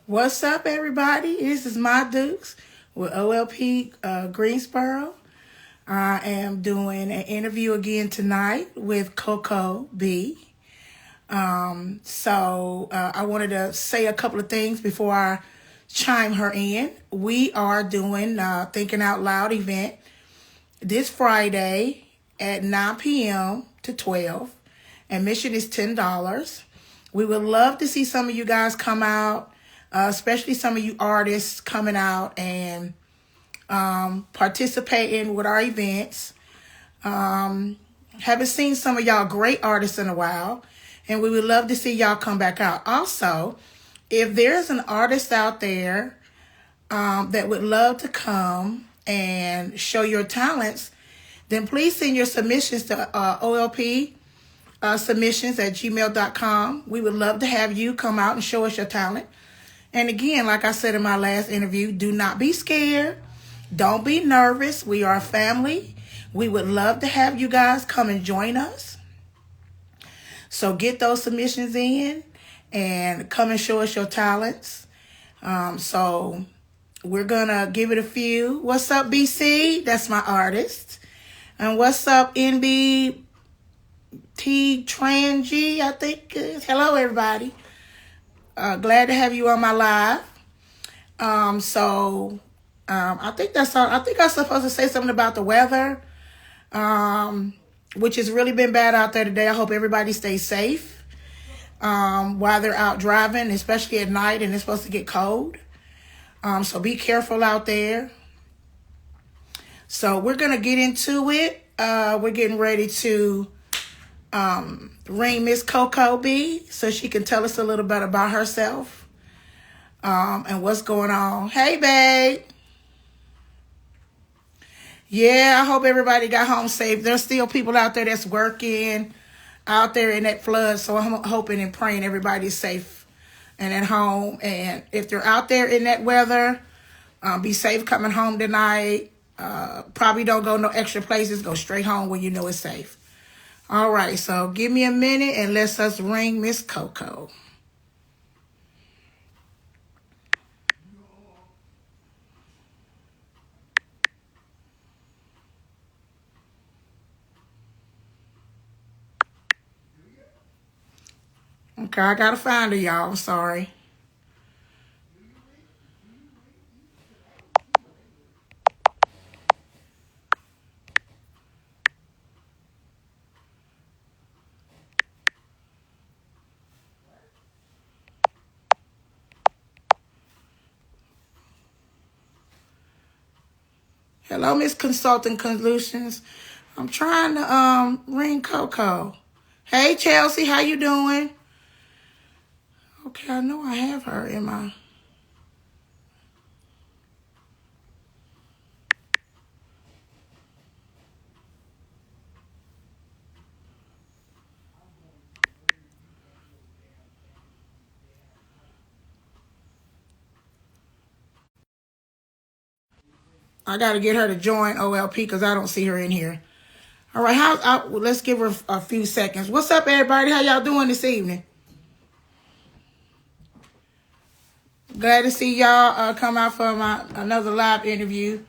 What's up, everybody? This is My Dukes with OLP Greensboro. I am doing an interview again tonight with Koko B. I wanted to say a couple of things before I chime her in. We are doing Thinking Out Loud event this Friday at 9 p.m. to 12. Admission is $10. We would love to see some of you guys come out, especially some of you artists coming out and participating with our events. Haven't seen some of y'all great artists in a while, and we would love to see y'all come back out. Also, if there's an artist out there that would love to come and show your talents, then please send your submissions to OLP submissions at gmail.com. We would love to have you come out and show us your talent. And again, like I said in my last interview, do not be scared. Don't be nervous. We are a family. We would love to have you guys come and join us. So get those submissions in and come and show us your talents. So we're going to give it a few. What's up, BC? That's my artist. And what's up, NB T Trangy, I think. Hello, everybody. Glad to have you on my live. I think that's all. I think I'm supposed to say something about the weather, which has really been bad out there today. I hope everybody stays safe while they're out driving, especially at night, and it's supposed to get cold. So be careful out there. So we're going to get into it. We're getting ready to ring Miss Koko B so she can tell us a little bit about herself and what's going on. Hey, babe. Yeah, I hope everybody got home safe. There's still people out there that's working out there in that flood, so I'm hoping and praying everybody's safe and at home. And if they're out there in that weather, be safe coming home tonight. Probably don't go no extra places. Go straight home where you know it's safe. All right, so give me a minute and let's us ring Miss Koko. Okay, I gotta find her, y'all. I'm sorry. Hello, Miss Consulting Solutions. I'm trying to ring Koko. Hey, Chelsea, how you doing? Okay, I know I have her in my... I got to get her to join OLP because I don't see her in here. All right, let's give her a few seconds. What's up, everybody? How y'all doing this evening? Glad to see y'all come out for another live interview.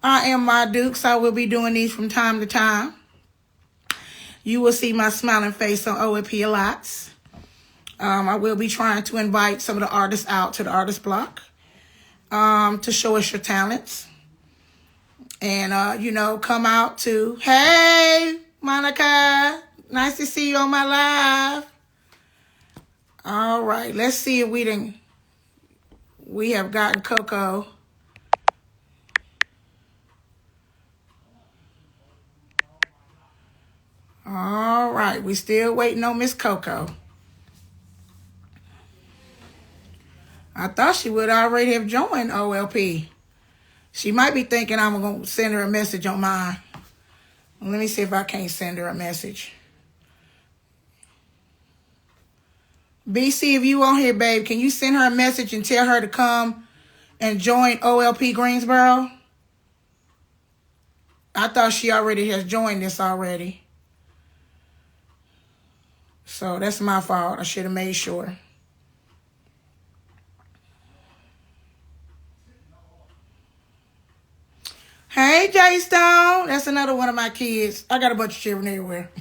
I am My Dukes. I will be doing these from time to time. You will see my smiling face on OLP a lot. I will be trying to invite some of the artists out to the artist block to show us your talents. And, come out to, hey, Monica, nice to see you on my live. All right, let's see if we have gotten Koko. All right, we still waiting on Miss Koko. I thought she would already have joined OLP. She might be thinking I'm going to send her a message on mine. Let me see if I can't send her a message. BC, if you on here, babe, can you send her a message and tell her to come and join OLP Greensboro? I thought she already has joined this already. So that's my fault. I should have made sure. Hey, Jay Stone. That's another one of my kids. I got a bunch of children everywhere.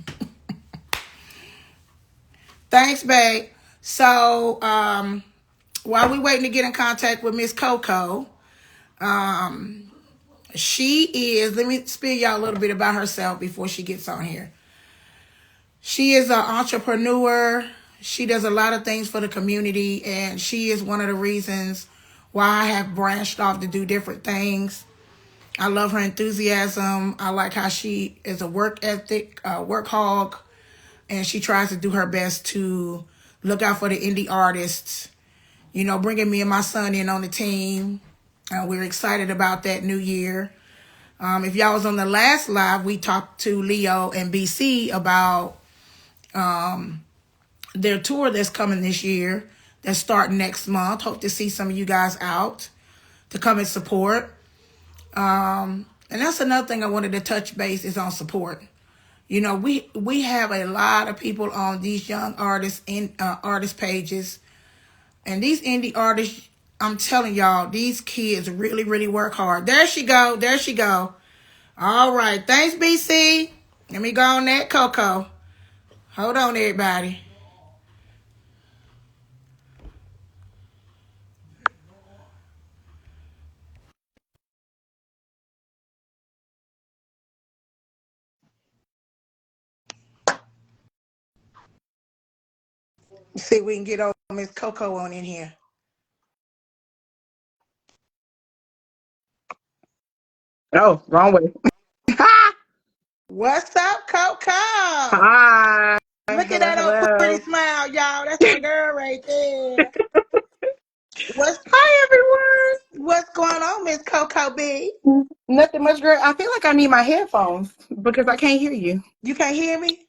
Thanks, babe. So, while we waiting to get in contact with Miss Koko, she is, let me spill y'all a little bit about herself before she gets on here. She is an entrepreneur. She does a lot of things for the community, and she is one of the reasons why I have branched off to do different things. I love her enthusiasm. I like how she is a work ethic, work hog, and she tries to do her best to look out for the indie artists. You know, bringing me and my son in on the team. We're excited about that new year. If y'all was on the last live, we talked to Leo and BC about their tour that's coming this year, that's starting next month. Hope to see some of you guys out to come and support. And that's another thing I wanted to touch base is on support. You know, we have a lot of people on these young artists in artist pages, and these indie artists. I'm telling y'all, these kids really, really work hard. There she go. There she go. All right. Thanks, BC. Let me go on that, Coco. Hold on, everybody. See if we can get old Miss Coco on in here. Oh, wrong way. What's up, Coco? Hi. Look at Hello, that old pretty hello. smile, y'all. That's my girl right there. What's Hi, everyone. what's going on, Miss Koko B? Nothing much, girl. I feel like I need my headphones because I can't hear you. You can't hear me?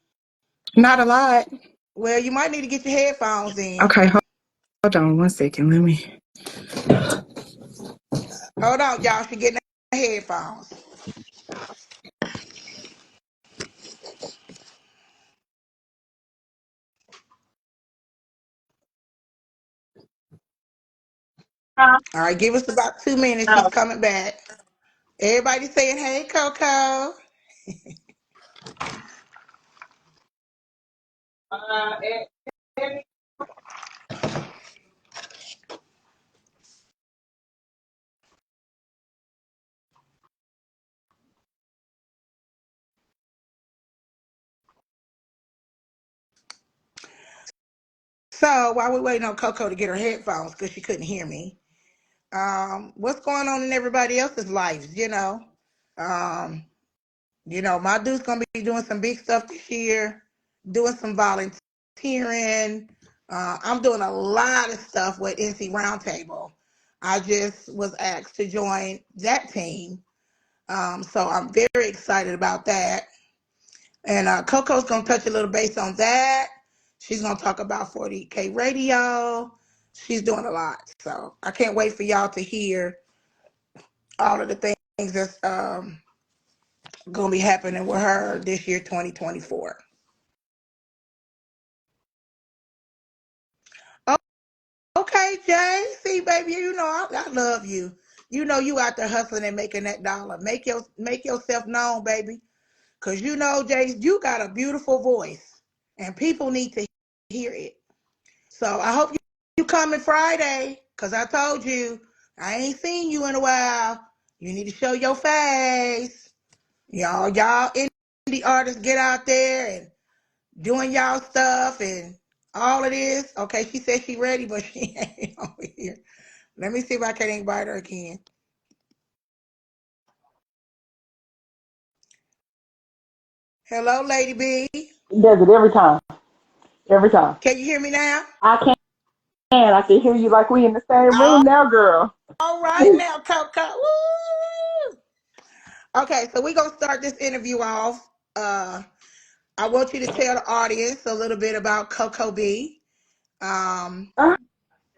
Not a lot. Well, you might need to get your headphones in. Okay, hold on one second. Let me. Hold on, y'all. She getting her headphones. All right, give us about 2 minutes. She's Oh, coming back. Everybody saying, hey, Coco. uh, So while we're waiting on Coco to get her headphones because she couldn't hear me, what's going on in everybody else's lives, you know? Um, my dude's gonna be doing some big stuff this year, doing some volunteering. I'm doing a lot of stuff with NC Roundtable. I just was asked to join that team. So I'm very excited about that. And Coco's gonna touch a little base on that. She's gonna talk about 40K radio. She's doing a lot. So I can't wait for y'all to hear all of the things that's gonna be happening with her this year, 2024. Oh, okay, Jay. See, baby, I love you. You know you out there hustling and making that dollar. Make yourself known, baby. Cause Jay, you got a beautiful voice, and people need to hear it. So I hope you coming Friday, cause I told you I ain't seen you in a while. You need to show your face. Y'all indie artists get out there and doing y'all stuff and all of this. Okay, she said she ready, but she ain't over here. Let me see if I can invite her again. Hello, Lady B. it does it every time. Every time. Can you hear me now? I can. I can hear you like we in the same All, room now, girl. all right now, Coco. Woo! Okay, so we're gonna start this interview off. I want you to tell the audience a little bit about Koko B. Um, Uh,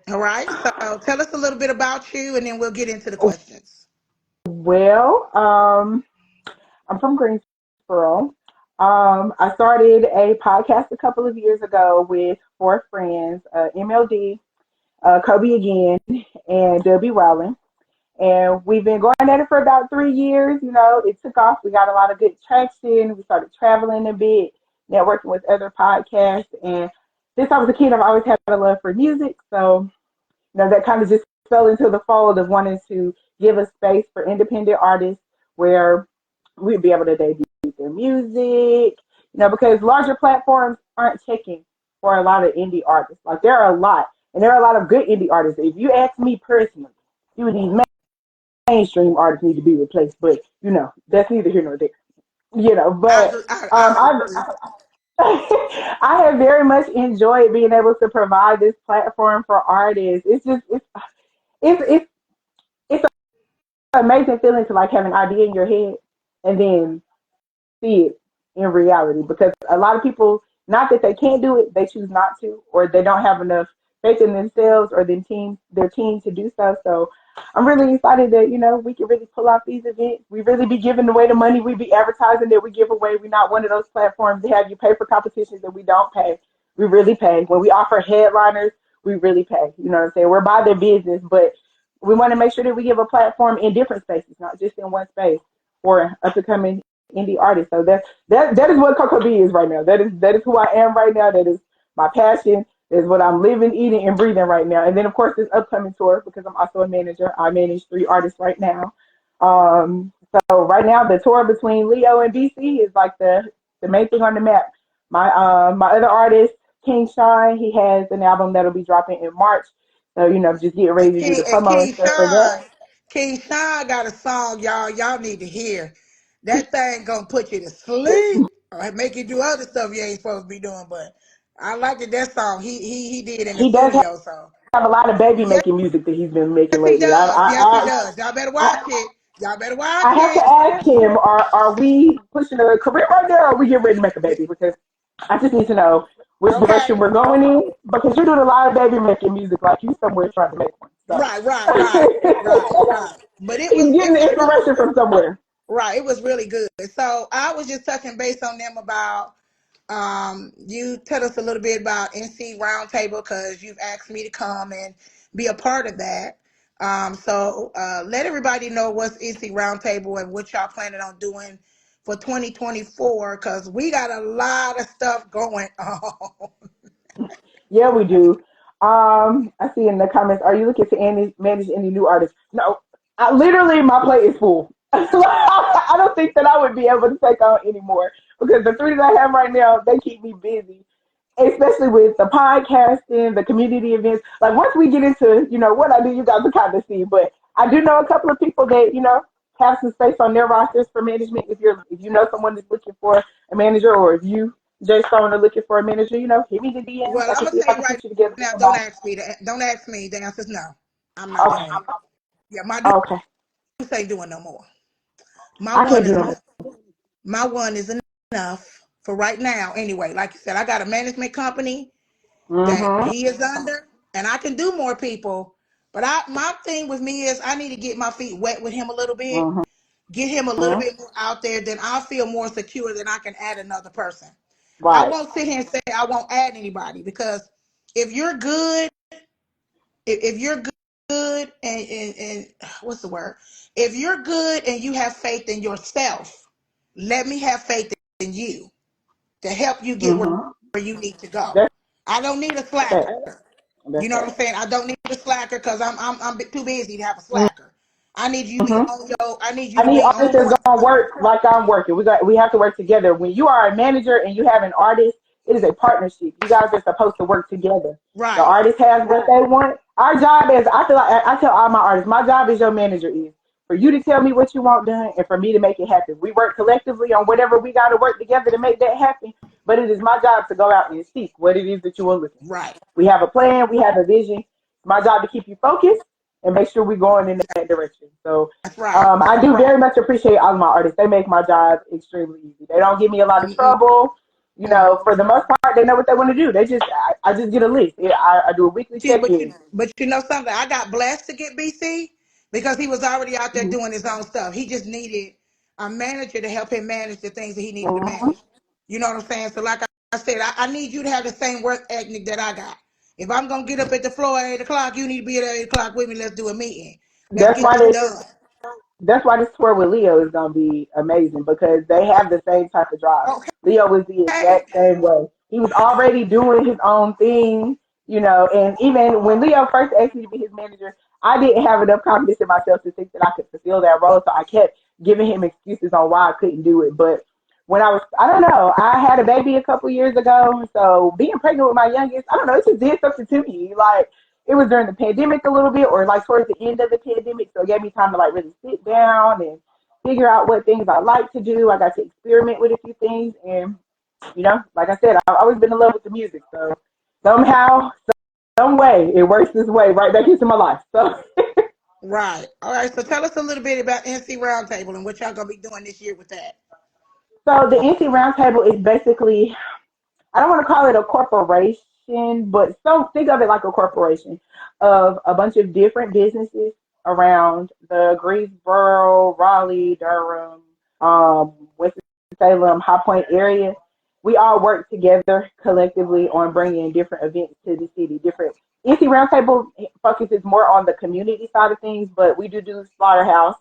all right, so tell us a little bit about you, and then we'll get into the questions. well, I'm from Greensboro. I started a podcast a couple of years ago with four friends, MLD, Kobe again, and W. Rowling. And we've been going at it for about 3 years. You know, it took off. We got a lot of good traction. We started traveling a bit, networking with other podcasts. And since I was a kid, I've always had a love for music. So, you know, that kind of just fell into the fold of wanting to give a space for independent artists where we'd be able to debut their music, you know, because larger platforms aren't checking for a lot of indie artists. Like there are a lot, and there are a lot of good indie artists. If you ask me personally, few of these mainstream artists need to be replaced, but you know, that's neither here nor there. You know, but I I've agree. I have very much enjoyed being able to provide this platform for artists. It's just it's it's it's an amazing feeling to like have an idea in your head and then see it in reality because a lot of people, not that they can't do it, they choose not to, or they don't have enough faith in themselves or their team to do so. So I'm really excited that, you know, we can really pull off these events. We really be giving away the money. We be advertising that we give away. We're not one of those platforms that have you pay for competitions that we don't pay. We really pay. When we offer headliners, we really pay. You know what I'm saying? We're by their business, but we want to make sure that we give a platform in different spaces, not just in one space for up and coming indie artist. So that is what Koko B is right now. That is who I am right now. That is my passion. That is what I'm living, eating, and breathing right now. And then of course this upcoming tour because I'm also a manager. I manage 3 artists right now. So right now the tour between Leo and BC is like the main thing on the map. My other artist King Shine, he has an album that'll be dropping in March. So you know just getting ready to do the And promo and stuff for that. King Sean got a song, y'all. Y'all need to hear. That thing gonna put you to sleep or make you do other stuff you ain't supposed to be doing. But I liked it. That song he did in the He does studio. So have a lot of baby yes, making music that he's been making he lately. does. Yes, he does. Y'all better watch I it. Y'all better watch I have to it. ask him, are we pushing a career right there or are we getting ready to make a baby? Because I just need to know which Okay. direction we're going in because you're doing a lot of baby making music like you somewhere trying to make one. So Right. But he's it getting the was really inspiration from somewhere. right. It was really good. So I was just touching base on them about you tell us a little bit about NC Roundtable because you've asked me to come and be a part of that. So let everybody know what's NC Roundtable and what y'all planning on doing for 2024 because we got a lot of stuff going on. Yeah, we do. I see in the comments, are you looking to manage any new artists? No, literally my plate is full. I don't think that I would be able to take on anymore because the 3 that I have right now, they keep me busy, especially with the podcasting, the community events. Like once we get into, you know, what I do, you guys will kind of see. But I do know a couple of people that, you know, have some space on their rosters for management. If you know someone that's looking for a manager or if you Jay Stone are looking for a manager, you know, hit me the DMs. Well, I I'm can gonna see if I say can right put you together with now, somebody. don't ask me. The answer's no. I'm not Okay. doing it. Yeah, my dudes Okay. ain't doing no more. My I one can't do is no. my one is enough for right now. Anyway, like you said, I got a management company that Mm-hmm. he is under, and I can do more people. But my thing with me is I need to get my feet wet with him a little bit, Mm-hmm. get him a little bit more out there. Then I'll feel more secure that I can add another person. I Right. won't sit here and say I won't add anybody because if you're good, if you're good and what's the word? If you're good and you have faith in yourself, let me have faith in you to help you get Mm-hmm. where you need to go. That's I don't need a that. slacker. You That's know what that. I'm saying? I don't need a slacker because I'm too busy to have a slacker. I need you to be Mm-hmm. on your. I need you I to need be artists on that's point. gonna work like I'm working. We have to work together. When you are a manager and you have an artist, it is a partnership. You guys are supposed to work together. The Right, artist has what they want. Our job is, I feel like I tell all my artists, my job as your manager is for you to tell me what you want done and for me to make it happen. We work collectively on whatever we got to work together to make that happen. But it is my job to go out and seek what it is that you are looking for. right. We have a plan. We have a vision. It's my job to keep you focused and make sure we're going in that direction. So That's right. I do very much appreciate all of my artists. They make my job extremely easy. They don't give me a lot of Mm-mm. trouble. You know, for the most part, they know what they want to do. I just get a list. I do a weekly See, check in. but you know something? I got blessed to get BC because he was already out there doing his own stuff. He just needed a manager to help him manage the things that he needed to Mm-hmm. manage. You know what I'm saying? So, like I said, I need you to have the same work ethic that I got. If I'm gonna get up at the floor at 8 o'clock, you need to be at 8 o'clock with me. Let's do a meeting. Let's That's get why them they done. that's why this tour with Leo is gonna be amazing because they have the same type of drive. Leo was the Okay. exact same way. He was already doing his own thing, you know, and even when Leo first asked me to be his manager, I didn't have enough confidence in myself to think that I could fulfill that role. So I kept giving him excuses on why I couldn't do it. But when I don't know, I had a baby a couple years ago. So being pregnant with my youngest, I don't know, it just did something to me. Like, it was during the pandemic a little bit, or like towards the end of the pandemic. So it gave me time to like really sit down and figure out what things I like to do. I got to experiment with a few things, and like I said, I've always been in love with the music. So somehow, some way, it works this way right back into my life. So, Right. All right. So tell us a little bit about NC Roundtable and what y'all gonna be doing this year with that. so the NC Roundtable is basically, I don't want to call it a corporation, but so think of it like a corporation of a bunch of different businesses around the Greensboro, Raleigh, Durham, Winston-Salem, High Point area. We all work together collectively on bringing different events to the city. Different NC Roundtable focuses more on the community side of things, but we do Slaughterhouse,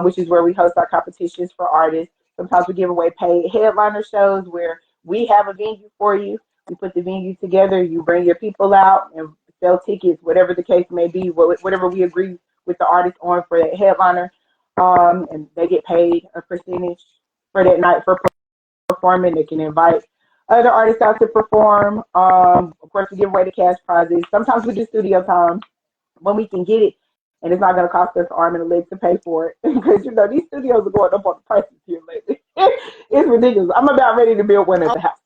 which is where we host our competitions for artists. Sometimes we give away paid headliner shows where we have a venue for you. We put the venue together. You bring your people out and sell tickets, whatever the case may be, whatever we agree with the artist on for that headliner. And they get paid a percentage for that night for performing. They can invite other artists out to perform. Of course, we give away the cash prizes. Sometimes we do studio time when we can get it, and it's not going to cost us an arm and a leg to pay for it because these studios are going up on the prices here lately. It's ridiculous. I'm about ready to build one at the house.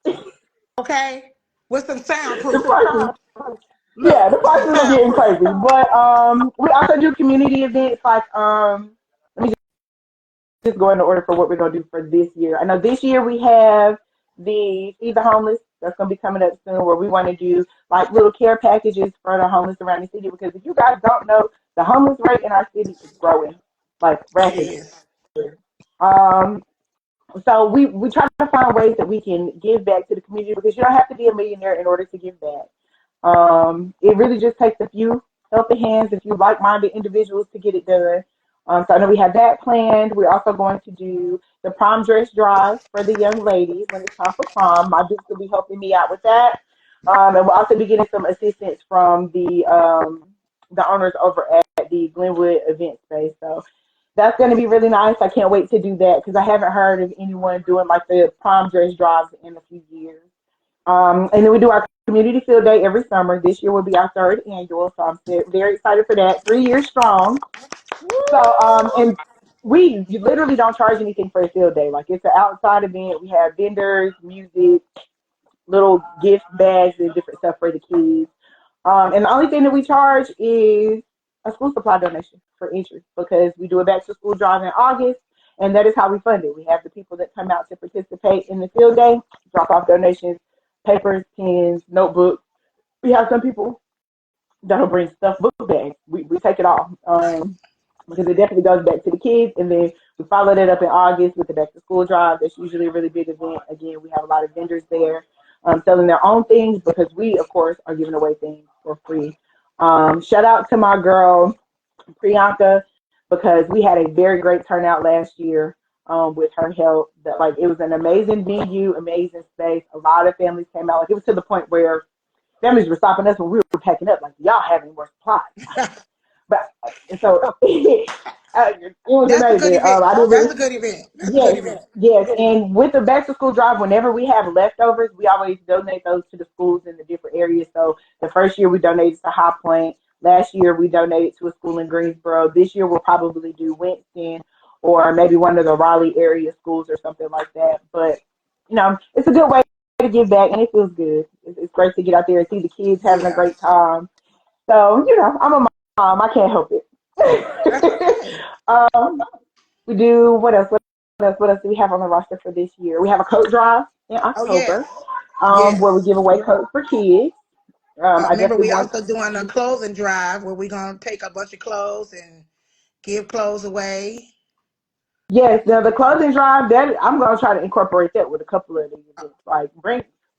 Okay. With some The soundproofing. prices, yeah, Look, the with some prices are getting soundproofing. crazy. But we also do community events like let me just go in order for what we're gonna do for this year. I know this year we have the Feed the Homeless that's gonna be coming up soon, where we want to do like little care packages for the homeless around the city. Because if you guys don't know, the homeless rate in our city is growing like It rapidly. is. Um, so we try to find ways that we can give back to the community because you don't have to be a millionaire in order to give back. It really just takes a few healthy hands, a few like-minded individuals to get it done. So I know we have that planned. We're also going to do the prom dress drive for the young ladies when it's time for prom. My Duke will be helping me out with that, and we'll also be getting some assistance from the owners over at the Glenwood event space. So that's going to be really nice. I can't wait to do that because I haven't heard of anyone doing like the prom dress drives in a few years. And then we do our community field day every summer. This year will be our third annual, so I'm very excited for that. 3 years strong. So, and we literally don't charge anything for a field day. Like, it's an outside event. We have vendors, music, little gift bags, and different stuff for the kids. And the only thing that we charge is a school supply donation for entry because we do a back to school drive in August, and that is how we fund it. We have the people that come out to participate in the field day, drop off donations, papers, pens, notebooks. We have some people that'll bring stuffed book bags. We take it all because it definitely goes back to the kids. And then we follow that up in August with the back to school drive. That's usually a really big event. Again, we have a lot of vendors there selling their own things because we, of course, are giving away things for free. Shout out to my girl Priyanka because we had a very great turnout last year with her help. That like it was an amazing venue, amazing space. A lot of families came out. Like it was to the point where families were stopping us when we were packing up. Like y'all have any more supplies? But and so it was That's a good amazing. event. I didn't That's really. a good event. That's a good Yes, event. yes. And with the back to school drive, whenever we have leftovers, we always donate those to the schools in the different areas. So the first year we donated to High Point. Last year we donated to a school in Greensboro. This year we'll probably do Winston or maybe one of the Raleigh area schools or something like that. But it's a good way to give back and it feels good. It's great to get out there and see the kids having a Yeah. great time. So, I'm a mom. I can't help That's it. okay. um, we do what else? What else do we have on the roster for this year? We have a coat drive in Oh October, yes. where we Yes. give away coats for kids. I Remember, definitely we want. also doing a clothing drive where we're gonna take a bunch of clothes and give clothes away. Yes, now the clothing drive that I'm gonna try to incorporate that with a couple of these events. Like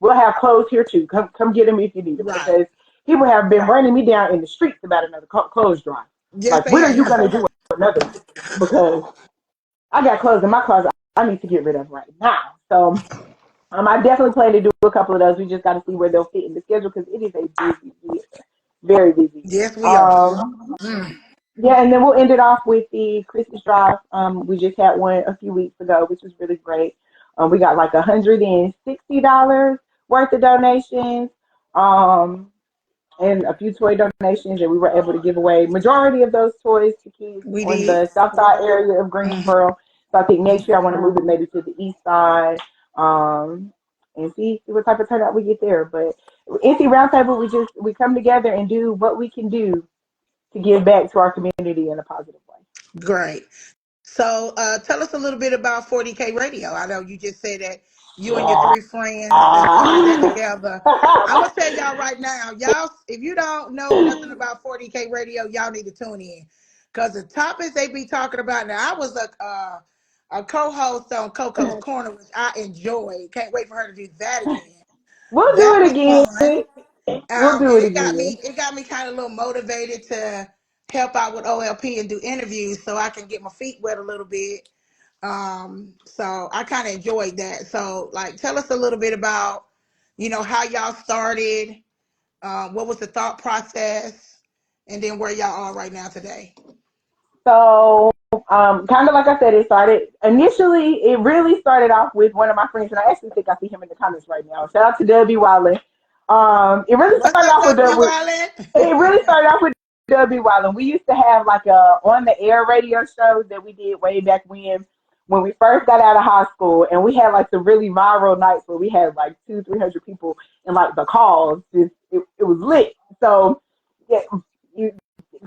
we'll have clothes here too. Come get them if you need them Right. because people have been running me down in the streets about another clothes drive. Yes, Like, they when are you have. gonna do another one? Because I got clothes in my closet I need to get rid of right now. So I definitely plan to do a couple of those. We just got to see where they'll fit in the schedule because it is a busy year, very busy. Yes, we are. Um, Mm, yeah, and then we'll end it off with the Christmas drive. We just had one a few weeks ago, which was really great. We got like $160 worth of donations. Um, and a few toy donations, and we were able to give away majority of those toys to kids we on did. the south side area of Hmm. Greensboro. So I think next year I want to move it maybe to the east side, um, and see what type of turnout we get there. But NC Roundtable, we come together and do what we can do to give back to our community in a positive way. Great. So tell us a little bit about 40K Radio. I know you just said that you and your three friends that started that together. I'm gonna tell y'all right now, y'all, if you don't know nothing about 40K Radio, y'all need to tune in because the topics they be talking about. Now, I was a co-host on Coco's Corner, which I enjoyed. Can't wait for her to do that again. We'll do That it was fun. again. We'll do And it it again. got me kind of a little motivated to help out with OLP and do interviews so I can get my feet wet a little bit. So I kind of enjoyed that. So like, tell us a little bit about, how y'all started, what was the thought process, and then where y'all are right now today. So, kind of like I said, it started initially. It really started off with one of my friends, and I actually think I see him in the comments right now. Shout out to W. Wallen. It really What's started up, off with W. W. It Wallen? really started off with W. Wallen. We used to have like a on the air radio show that we did way back when we first got out of high school, and we had like some really viral nights where we had like 200-300 people in like the calls. It was lit. So yeah, you,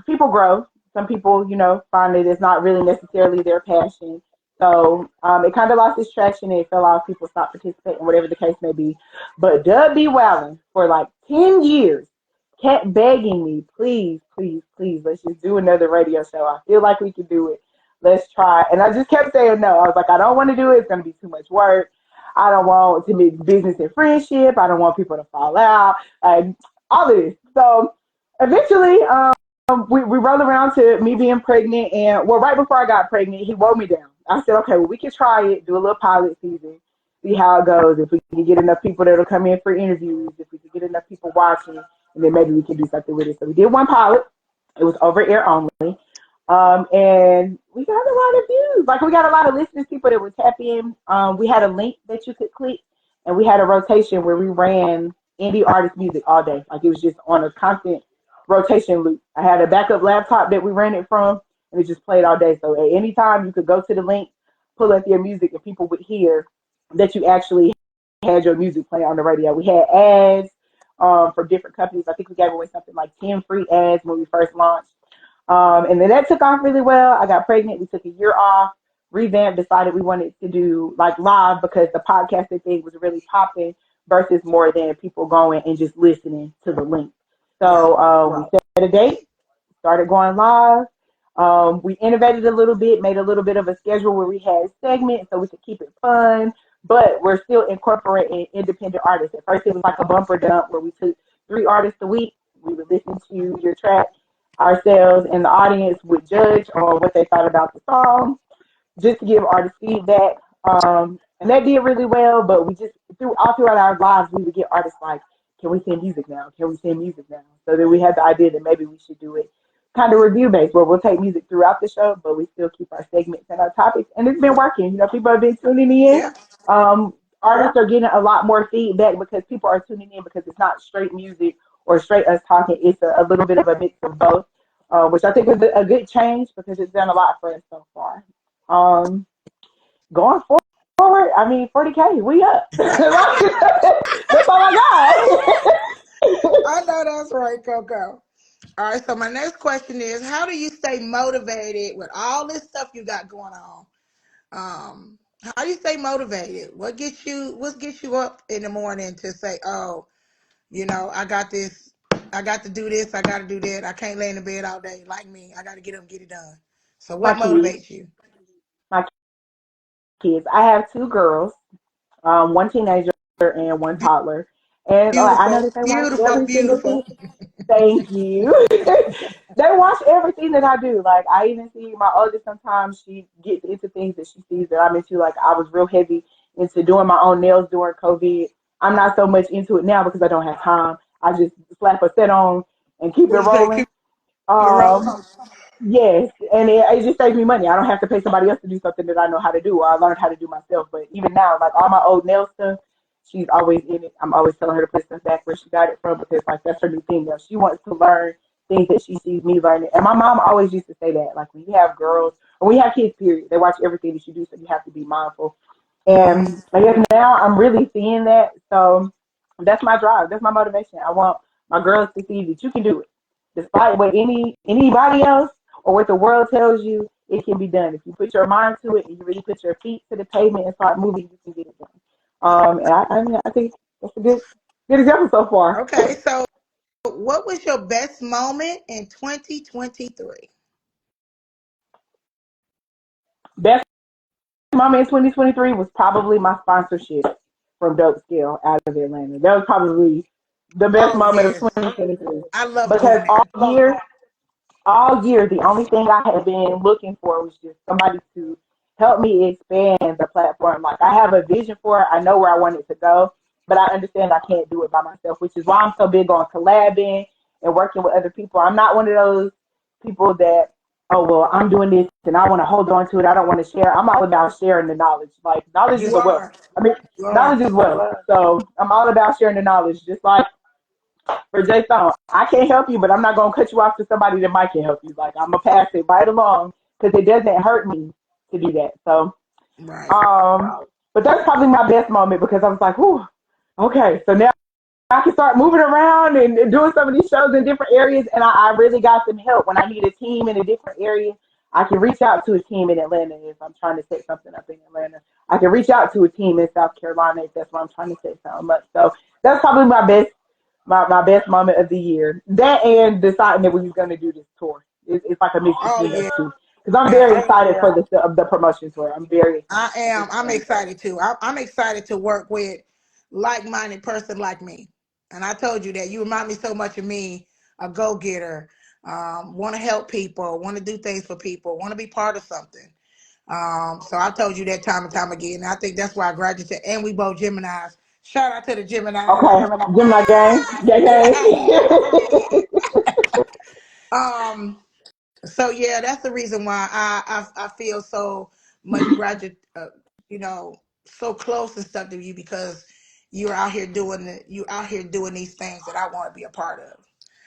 people grow. Some people, find that it's not really necessarily their passion. So it kind of lost its traction and it fell off. People stopped participating, whatever the case may be. But W. Wallen, for like 10 years, kept begging me, please, please, please, let's just do another radio show. I feel like we could do it. Let's try. And I just kept saying no. I was like, I don't want to do it. It's going to be too much work. I don't want to mix business and friendship. I don't want people to fall out. All of this. So eventually, we rolled around to me being pregnant, and well, right before I got pregnant, he wore me down. I said, okay, well, we can try it, do a little pilot season, see how it goes. If we can get enough people that'll come in for interviews, if we can get enough people watching, and then maybe we can do something with it. So we did one pilot. It was over air only. And we got a lot of views. Like we got a lot of listeners, people that would tap in. We had a link that you could click, and we had a rotation where we ran indie artist music all day. Like it was just on a constant rotation loop. I had a backup laptop that we ran it from, and it just played all day. So at any time, you could go to the link, pull up your music, and people would hear that you actually had your music playing on the radio. We had ads for different companies. I think we gave away something like 10 free ads when we first launched. And then that took off really well. I got pregnant. We took a year off, revamped, decided we wanted to do like live because the podcasting thing was really popping versus more than people going and just listening to the link. Right. So we set a date, started going live. We innovated a little bit, made a little bit of a schedule where we had segments so we could keep it fun, but we're still incorporating independent artists. At first, it was like a bumper dump where we took 3 artists a week. We would listen to your track ourselves, and the audience would judge on what they thought about the song just to give artists feedback. And that did really well, but we just all throughout our lives we would get artists like, can we send music now? Can we send music now? So then we had the idea that maybe we should do it kind of review based where we'll take music throughout the show, but we still keep our segments and our topics. And it's been working. People have been tuning in. Yeah. Artists are getting a lot more feedback because people are tuning in because it's not straight music or straight us talking. It's a little bit of a mix of both, which I think is a good change because it's done a lot for us so far. Um, Going forward, I mean, 40K, we up. That's all I I know that's right, Coco. All right, so my next question is, how do you stay motivated with all this stuff you got going on? How do you stay motivated? What gets you up in the morning to say, oh, I got this, I got to do this, I got to do that. I can't lay in the bed all day like me. I got to get up and get it done. So my what kids, motivates you? my kids. I have 2 girls, one teenager and one toddler. And like, I know Beautiful, that they want beautiful, every single beautiful. thing. Thank you. They watch everything that I do. Like I even see my oldest sometimes she gets into things that she sees that I'm into. Like I was real heavy into doing my own nails during COVID. I'm not so much into it now because I don't have time. I just slap a set on and keep it We say rolling. keep it rolling. Um, yes, and it just saves me money. I don't have to pay somebody else to do something that I know how to do or I learned how to do myself. But even now, like all my old nail stuff, she's always in it. I'm always telling her to put stuff back where she got it from because like that's her new thing now. She wants to learn things that she sees me learning. And my mom always used to say that, like when you have girls or when you have kids, period, they watch everything that you do, so you have to be mindful. Mm-hmm. And I guess now I'm really seeing that. So that's my drive. That's my motivation. I want my girls to see that you can do it. Despite what anybody else or what the world tells you, it can be done. If you put your mind to it and you really put your feet to the pavement and start moving, you can get it done. And I think that's a good example so far. Okay, so what was your best moment in 2023? Best moment in 2023 was probably my sponsorship from Dope Scale out of Atlanta. That was probably the best Oh moment of yes, 2023 I love because going there. all year, the only thing I had been looking for was just somebody to help me expand the platform. Like I have a vision for it. I know where I want it to go, but I understand I can't do it by myself, which is why I'm so big on collabing and working with other people. I'm not one of those people that, oh well, I'm doing this and I want to hold on to it. I don't want to share. I'm all about sharing the knowledge. Like knowledge is You a wealth. are, I mean, you are. knowledge is wealth. So I'm all about sharing the knowledge. Just like for Jay Stone, I can't help you, but I'm not gonna cut you off to somebody that might can help you. Like I'm gonna pass it right along because it doesn't hurt me to do that. So, Right. but that's probably my best moment because I was like, whew, okay, so now I can start moving around and doing some of these shows in different areas. And I really got some help when I need a team in a different area. I can reach out to a team in Atlanta if I'm trying to set something up in Atlanta. I can reach out to a team in South Carolina if that's where I'm trying to set something up. So that's probably my best moment of the year. That and deciding that we was going to do this tour. It's like a mix Oh between those yeah, two. Because I'm yeah. very excited for the promotion tour. I'm very I excited. am. I'm excited too. I'm excited to work with like-minded person like me. And I told you that you remind me so much of me, a go-getter, want to help people, want to do things for people, want to be part of something. So I told you that time and time again. And I think that's why I graduated. And we both Geminis. Shout out to the Geminis. Okay, Gemini gang, gang, gang. um, so yeah, that's the reason why I feel so much graduate, you know, so close and stuff to you because you out here doing these things that I want to be a part of.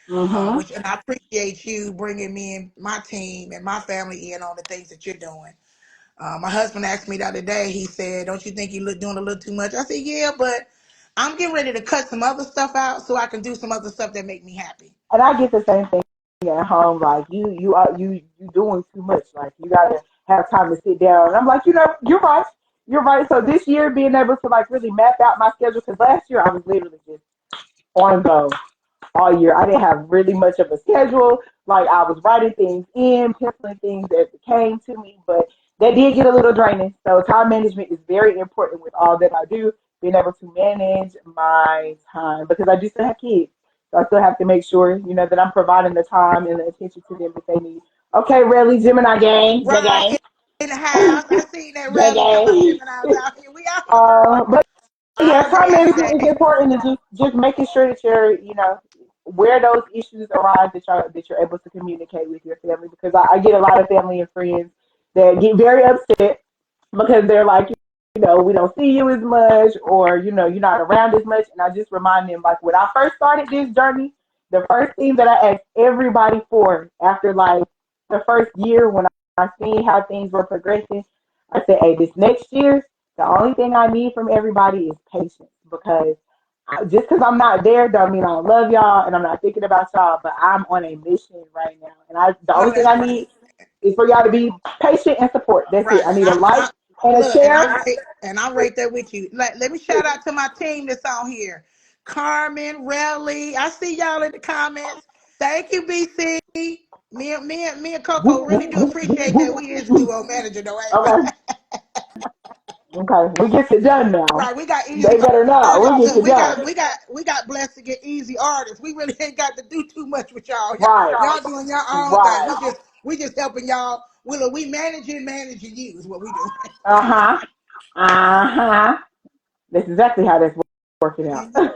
Mhm. Which and I appreciate you bringing me and my team and my family in on the things that you're doing. My husband asked me the other day. He said, "Don't you think you look doing a little too much?" I said, "Yeah, but I'm getting ready to cut some other stuff out so I can do some other stuff that make me happy." And I get the same thing at home. Like you doing too much. Like you gotta have time to sit down. And I'm like, you're right. You're right. So this year, being able to like really map out my schedule, because last year I was literally just on go all year. I didn't have really much of a schedule. Like I was writing things in, penciling things as it came to me, but that did get a little draining. So time management is very important with all that I do. Being able to manage my time because I do still have kids. So I still have to make sure, that I'm providing the time and the attention to them that they need. Okay, really, Gemini gang, gang, Right gang, in the house, I seen that gang, rally. Come on, gang. Gemini's out here. We out here. But yeah, All time day, every management is day. important, and just making sure that you're, where those issues arise that you're able to communicate with your family. Because I get a lot of family and friends that get very upset because they're like, we don't see you as much, or you're not around as much. And I just remind them, like when I first started this journey, the first thing that I asked everybody for after like the first year when I seen how things were progressing, I said, hey, this next year the only thing I need from everybody is patience because just because I'm not there don't mean I don't love y'all and I'm not thinking about y'all, but I'm on a mission right now. And the No, only thing that's I right. need is for y'all to be patient and support. That's it. Right. I need a like and a Look, share. and I'm right there with you. Let me shout out to my team that's on here. Carmen, Relly. I see y'all in the comments. Thank you, BC. Me and Coco really do appreciate that. We is a duo manager, though, ain't we? Okay. Okay, we get it done now. Right, we got easy They better not. artists We get too. it done. We got blessed to get easy artists. We really ain't got to do too much with y'all. Right. Y'all doing your own thing. Right. We just helping y'all. We managing you is what we do. Uh huh. Uh huh. That's exactly how that's working out. And But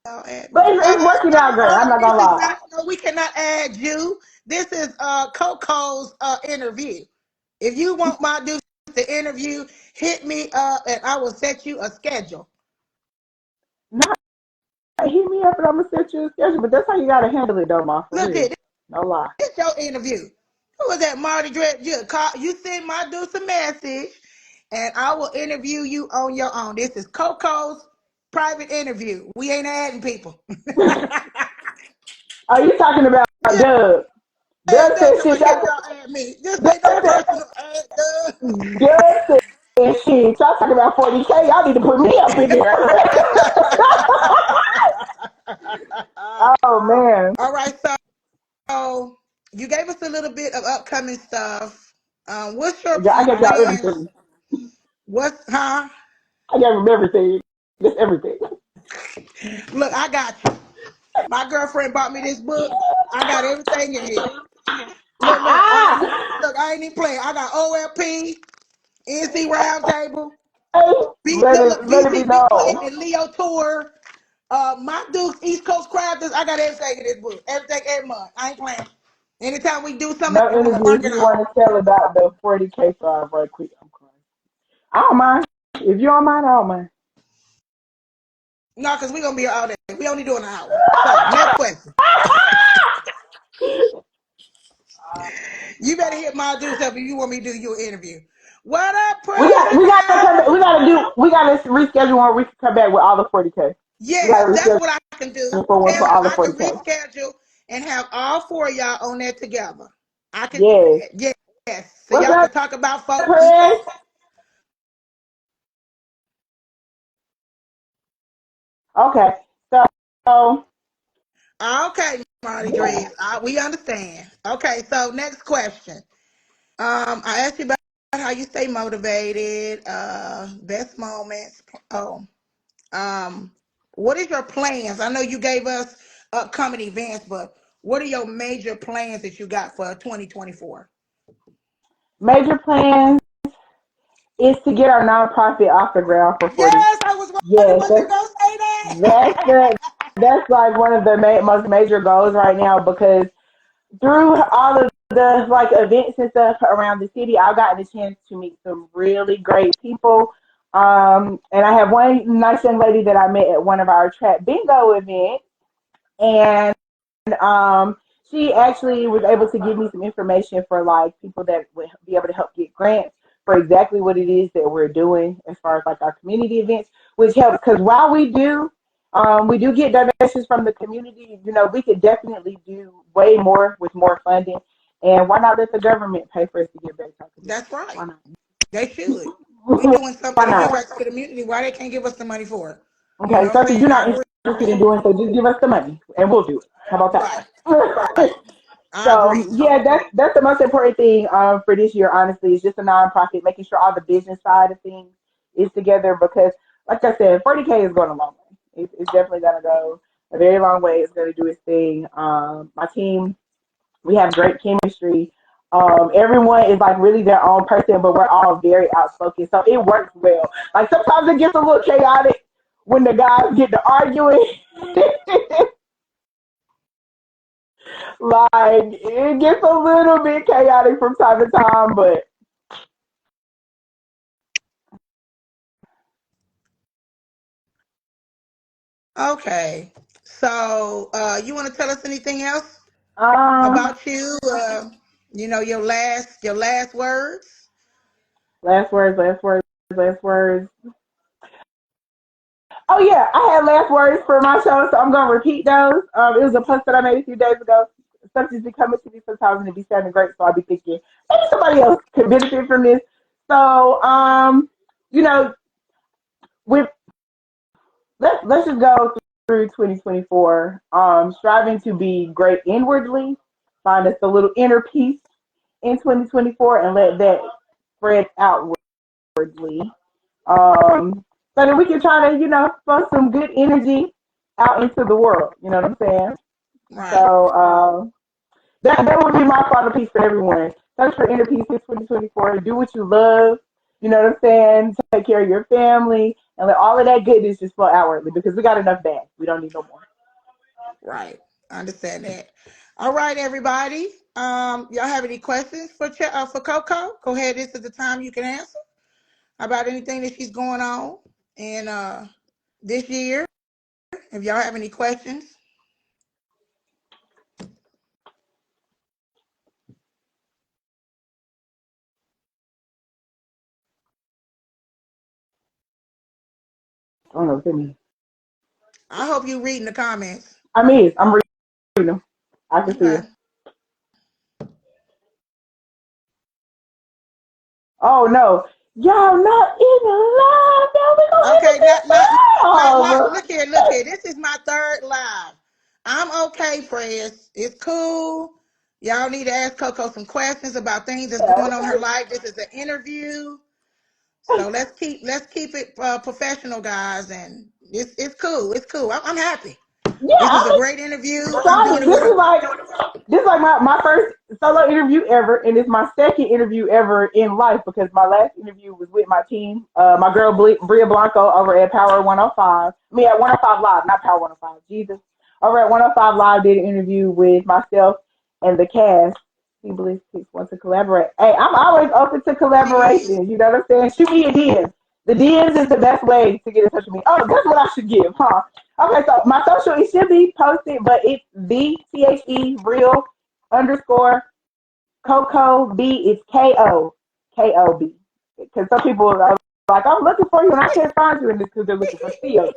y'all add me. it's working out great. I'm not This gonna is lie. not. No, we cannot add you. This is Coco's interview. If you want my dude to interview, hit me up and I will set you a schedule. Not hit me up and I'm gonna set you a schedule. But that's how you gotta handle it, though, ma. For Look real. at No lie. this your interview. Who was that, Marty Dredd? You send my dude a message, and I will interview you on your own. This is Coco's private interview. We ain't adding people. Are you talking about Yeah, Doug? Doug Doug, said come shit. on, yeah, y'all add me. This Doug ain't no said, personal ad, Doug said shit. Y'all talking about 40K. Y'all need to put me up in there. Doug. Oh man. All right, so you gave us a little bit of upcoming stuff. What's your Yeah, I got y'all plans? everything. What's huh? I got them everything. Just everything. Look, I got you. My girlfriend bought me this book. I got everything in here. Look, I ain't even playing. I got OLP, NC Roundtable, Hey, let it be BC Big Play, known. and Leo Tour. My Duke's East Coast Crafters. I got everything in this book. Everything every month. I ain't playing. Anytime we do something, No we gonna interview. mark If it you off. want to tell about the 40K side right quick, I'm crying. I don't mind. If you don't mind, I don't mind. No, because we gonna be here all day. We only doing an hour. So next question. You better hit my Duke's up if you want me to do your interview. What up, We president? gotta reschedule one. We can come back with all the 40K. We Yes, gotta that's reschedule what I can do. for one for all the I can 40K. reschedule and have all four of y'all on there together. I can do Yes. that. Yes. So What's y'all up, can talk about folk Chris? Okay. So Okay, Marty Dreads. We understand. Okay, so next question. I asked you about how you stay motivated, best moments. Oh, um, what is your plans? I know you gave us upcoming events, but what are your major plans that you got for 2024? major plans is to get our nonprofit off the ground for 40. Yes, I was wondering Yes, was you gonna say that's that. the that's like one of the most major goals right now because through all of the like events and stuff around the city, I've gotten a chance to meet some really great people. And I have one nice young lady that I met at one of our trap bingo events, and um, she actually was able to give me some information for like people that would be able to help get grants for exactly what it is that we're doing as far as like our community events, which helps because while we do get donations from the community. You know, we could definitely do way more with more funding. And why not let the government pay for us to get back to our community? That's right. Why not? They should. We doing Why something to give not? back to the community. Why they can't give us the money for it? You Okay, know what so I'm if saying? you're I not agree. interested in doing so, just give us the money and we'll do it. How about Right. that? Right. I So agree. yeah, that's the most important thing for this year. Honestly, is just a nonprofit, making sure all the business side of things is together. Because, like I said, 40K is going a long way. It's definitely going to go a very long way. It's going to do its thing. My team, we have great chemistry. Everyone is like really their own person, but we're all very outspoken, so it works well. Like sometimes it gets a little chaotic when the guys get to arguing. Like it gets a little bit chaotic from time to time, but Okay. So you want to tell us anything else um, about you? Your last words. last words, last words, last words. Oh yeah, I had last words for my show, so I'm gonna repeat those. It was a post that I made a few days ago. Stuff just be coming to me sometimes and it be sounding great, so I'll be thinking maybe somebody else could benefit from this. So you know, with let's just go through 2024, striving to be great inwardly, find us a little inner peace in 2024, and let that spread outwardly. so that we can try to, throw some good energy out into the world. You know what I'm saying? Right. So that would be my final piece for everyone. Search for inner peace in 2024. Do what you love. You know what I'm saying? Take care of your family and let all of that goodness just flow outwardly because we got enough bad. We don't need no more. Right. I understand that. All right, everybody. Y'all have any questions for Coco? Go ahead. This is the time you can answer about anything that she's going on and this year. If y'all have any questions. I don't know what that means. I hope you reading the comments. I'm reading them. I can see them. Okay. Oh no. Y'all not in the live. Now we gonna end Okay, not it look here. This is my third live. I'm okay, Press. It's cool. Y'all need to ask Coco some questions about things that's going on in her life. This is an interview. So let's keep it professional, guys, and it's cool. It's cool. I'm happy. Yeah, This was a I'm great interview. I'm doing excited. it with a This is like my first solo interview ever, and it's my second interview ever in life because my last interview was with my team, my girl Bria Blanco over at Power 105. Me at 105 Live, not Power 105. Jesus, over at 105 Live did an interview with myself and the cast. He believes people want to collaborate. Hey, I'm always open to she is. collaboration. You know what I'm saying? Shoot me a DM. The DMs is the best way to get in touch with me. Oh, that's what I should give, huh? Okay, so my social it should be posted, but it's the real underscore Koko B. It's Kokob. Because some people are like, I'm looking for you and I can't find you in this because they're looking for CO.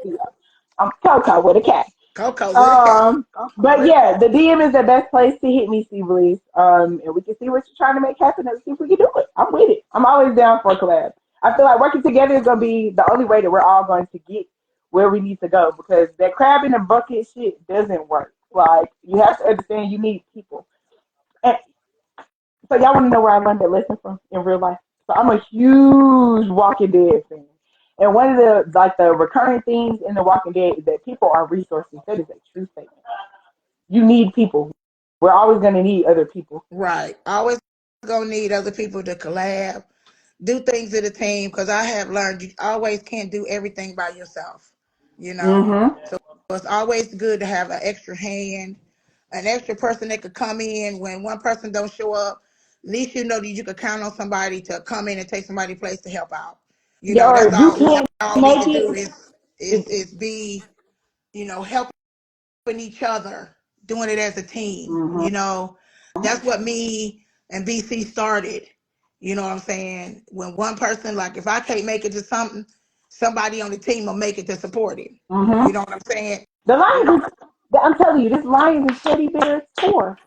I'm Coco with a K. Coco with a K. Um, but yeah, the DM is the best place to hit me, Steve Lee. And we can see what you're trying to make happen and see if we can do it. I'm with it. I'm always down for a collab. I feel like working together is gonna be the only way that we're all going to get where we need to go because that crab in the bucket shit doesn't work. Like you have to understand you need people. And so y'all want to know where I learned that lesson from in real life? So I'm a huge Walking Dead fan. And one of the recurring themes in the Walking Dead is that people are resources. That is a true statement. You need people. We're always going to need other people. Right. Always gonna need other people to collab, do things as a team. Because I have learned you always can't do everything by yourself. You know. Mm-hmm. So it's always good to have an extra hand, an extra person that could come in when one person don't show up. At least you know that you could count on somebody to come in and take somebody's place to help out. You Yeah, know, or that's if you all we can't all need make to do it, is it's is be, helping each other, doing it as a team. mm-hmm. That's what me and BC started. You know what I'm saying? When one person, like if I can't make it to something, somebody on the team will make it to support it. You Mm-hmm. know what I'm saying? The Lions is, I'm telling you, this Lions and Teddy Bears tour,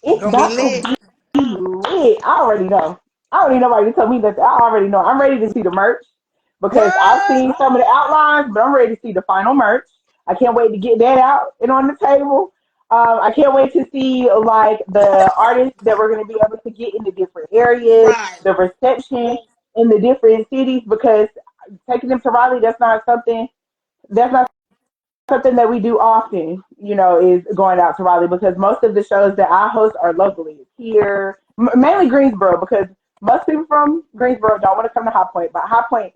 it's Gonna be about to lit. be lit. I already know. I don't need nobody to tell me that. I already know. I'm ready to see the merch because I've What? seen some of the outlines, but I'm ready to see the final merch. I can't wait to get that out and on the table. I can't wait to see like the artists that we're going to be able to get in the different areas, Right. the reception in the different cities because taking them to Raleigh, that's not something that we do often, is going out to Raleigh because most of the shows that I host are locally here, mainly Greensboro because most people from Greensboro don't want to come to High Point, but High Point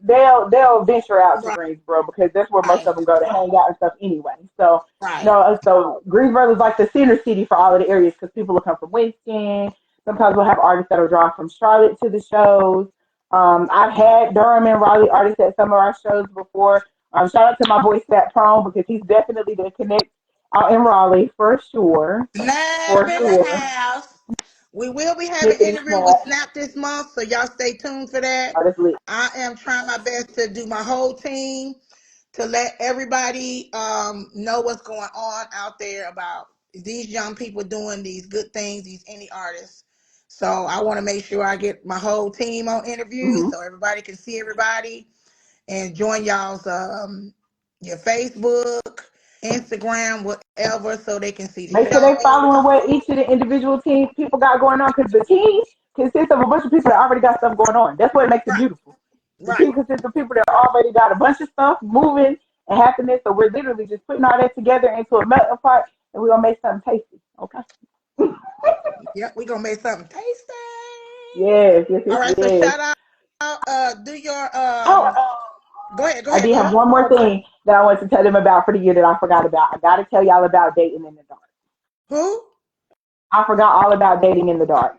they'll venture out to Right. Greensboro because that's where most Right. of them go to hang out and stuff anyway. So Right. so Greensboro is like the center city for all of the areas because people will come from Winston. Sometimes we'll have artists that'll drive from Charlotte to the shows. I've had Durham and Raleigh artists at some of our shows before. Shout out to my boy Sat Prone because he's definitely the connect out in Raleigh for sure. Snap For in the sure. house. We will be having an Snippity interview with snap. Snap this month, so y'all stay tuned for that. Oh, that's lit. I am trying my best to do my whole team to let everybody know what's going on out there about these young people doing these good things, these indie artists. So I want to make sure I get my whole team on interviews Mm-hmm. so everybody can see everybody and join y'all's your Facebook, Instagram, whatever, so they can see the Make sure they shows. following what each of the individual team people got going on because the team consists of a bunch of people that already got stuff going on. That's what makes it Right, beautiful. The Right. team consists of people that already got a bunch of stuff moving and happening. So we're literally just putting all that together into a melting pot, and we're gonna make something tasty. Okay. Yep, we gonna make something tasty. Yes, yes, yes, All right, so yes. shout out. Do your Oh, Go ahead, go I ahead, did go have ahead. one more thing that I want to tell them about for the year that I forgot about. I got to tell y'all about dating in the dark. Who? I forgot all about dating in the dark.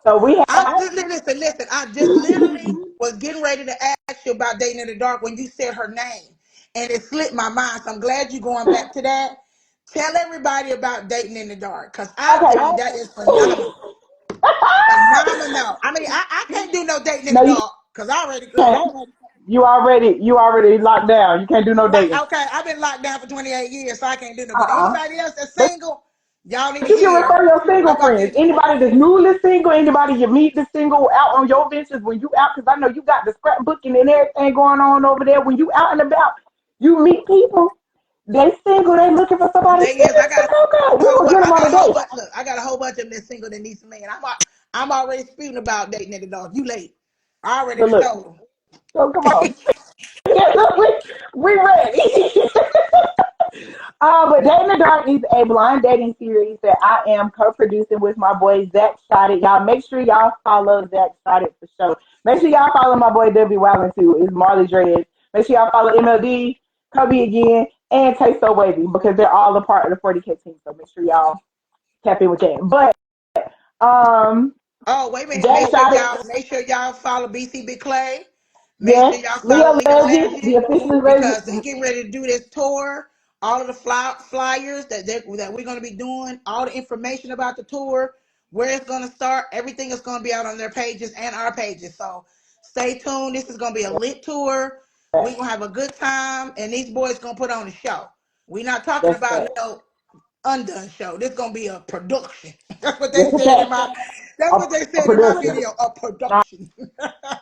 So we I have. listen. I just literally was getting ready to ask you about dating in the dark when you said her name, and it slipped my mind. So I'm glad you're going back to that. Tell everybody about dating in the dark, cause I Okay. tell you that is phenomenal, phenomenal. I mean, I can't do no dating in the No, you dark, cause I already can't. You already locked down. You can't do no right. dating. Okay, I've been locked down for 28 years, so I can't do no. But Uh-uh. anybody else that's But single, y'all need to you can hear refer your single about friends. this. Anybody that's newly single, anybody you meet that's single out on your ventures when you out, because I know you got the scrapbooking and everything going on over there. When you out and about, you meet people. They single. They looking for The somebody. thing Send is, I them got some cocoa. a We whole gonna bunch. get them I got on a a whole date. bunch. Look, I got a whole bunch of them that's single that need some man. I'm already speaking about dating in the dark. You late? I already So done look. told So come on. we ready. But Dating in the Dark is a blind dating series that I am co-producing with my boy Zach Shotted. Y'all make sure y'all follow Zach Shotted for sure. Make sure y'all follow my boy W Wildin too. It's Marley Dreads. Make sure y'all follow MLD, Kobe again, and Taste So Wavy because they're all a part of the 40K team. So make sure y'all tap in with that. But um, Oh, wait a minute. Zach Shotted, Make sure y'all follow BC Big Clay. Make sure yes, y'all follow Leo Leah Legend, the Legend official because they legend. getting ready to do this tour. All of the flyers that we're gonna be doing, all the information about the tour, where it's gonna start, everything is gonna be out on their pages and our pages. So stay tuned. This is gonna be a lit tour. We're gonna have a good time, and these boys gonna put on a show. We're not talking That's about that. no undone show. This gonna be a production. That's what they That's a said in fact. my. That's what they A said in my production. video. A production.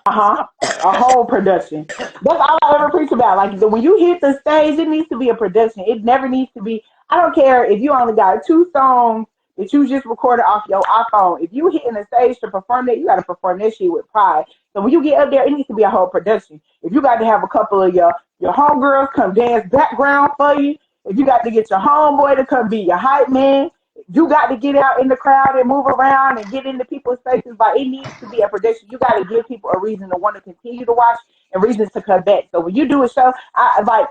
Uh-huh. A whole production. That's all I ever preach about. Like when you hit the stage, it needs to be a production. It never needs to be. I don't care if you only got two songs that you just recorded off your iPhone. If you hitting the stage to perform that, you got to perform that shit with pride. So when you get up there, it needs to be a whole production. If you got to have a couple of your homegirls come dance background for you, if you got to get your homeboy to come be your hype man, you got to get out in the crowd and move around and get into people's faces. Like it needs to be a production. You got to give people a reason to want to continue to watch and reasons to come back. So when you do a show, I like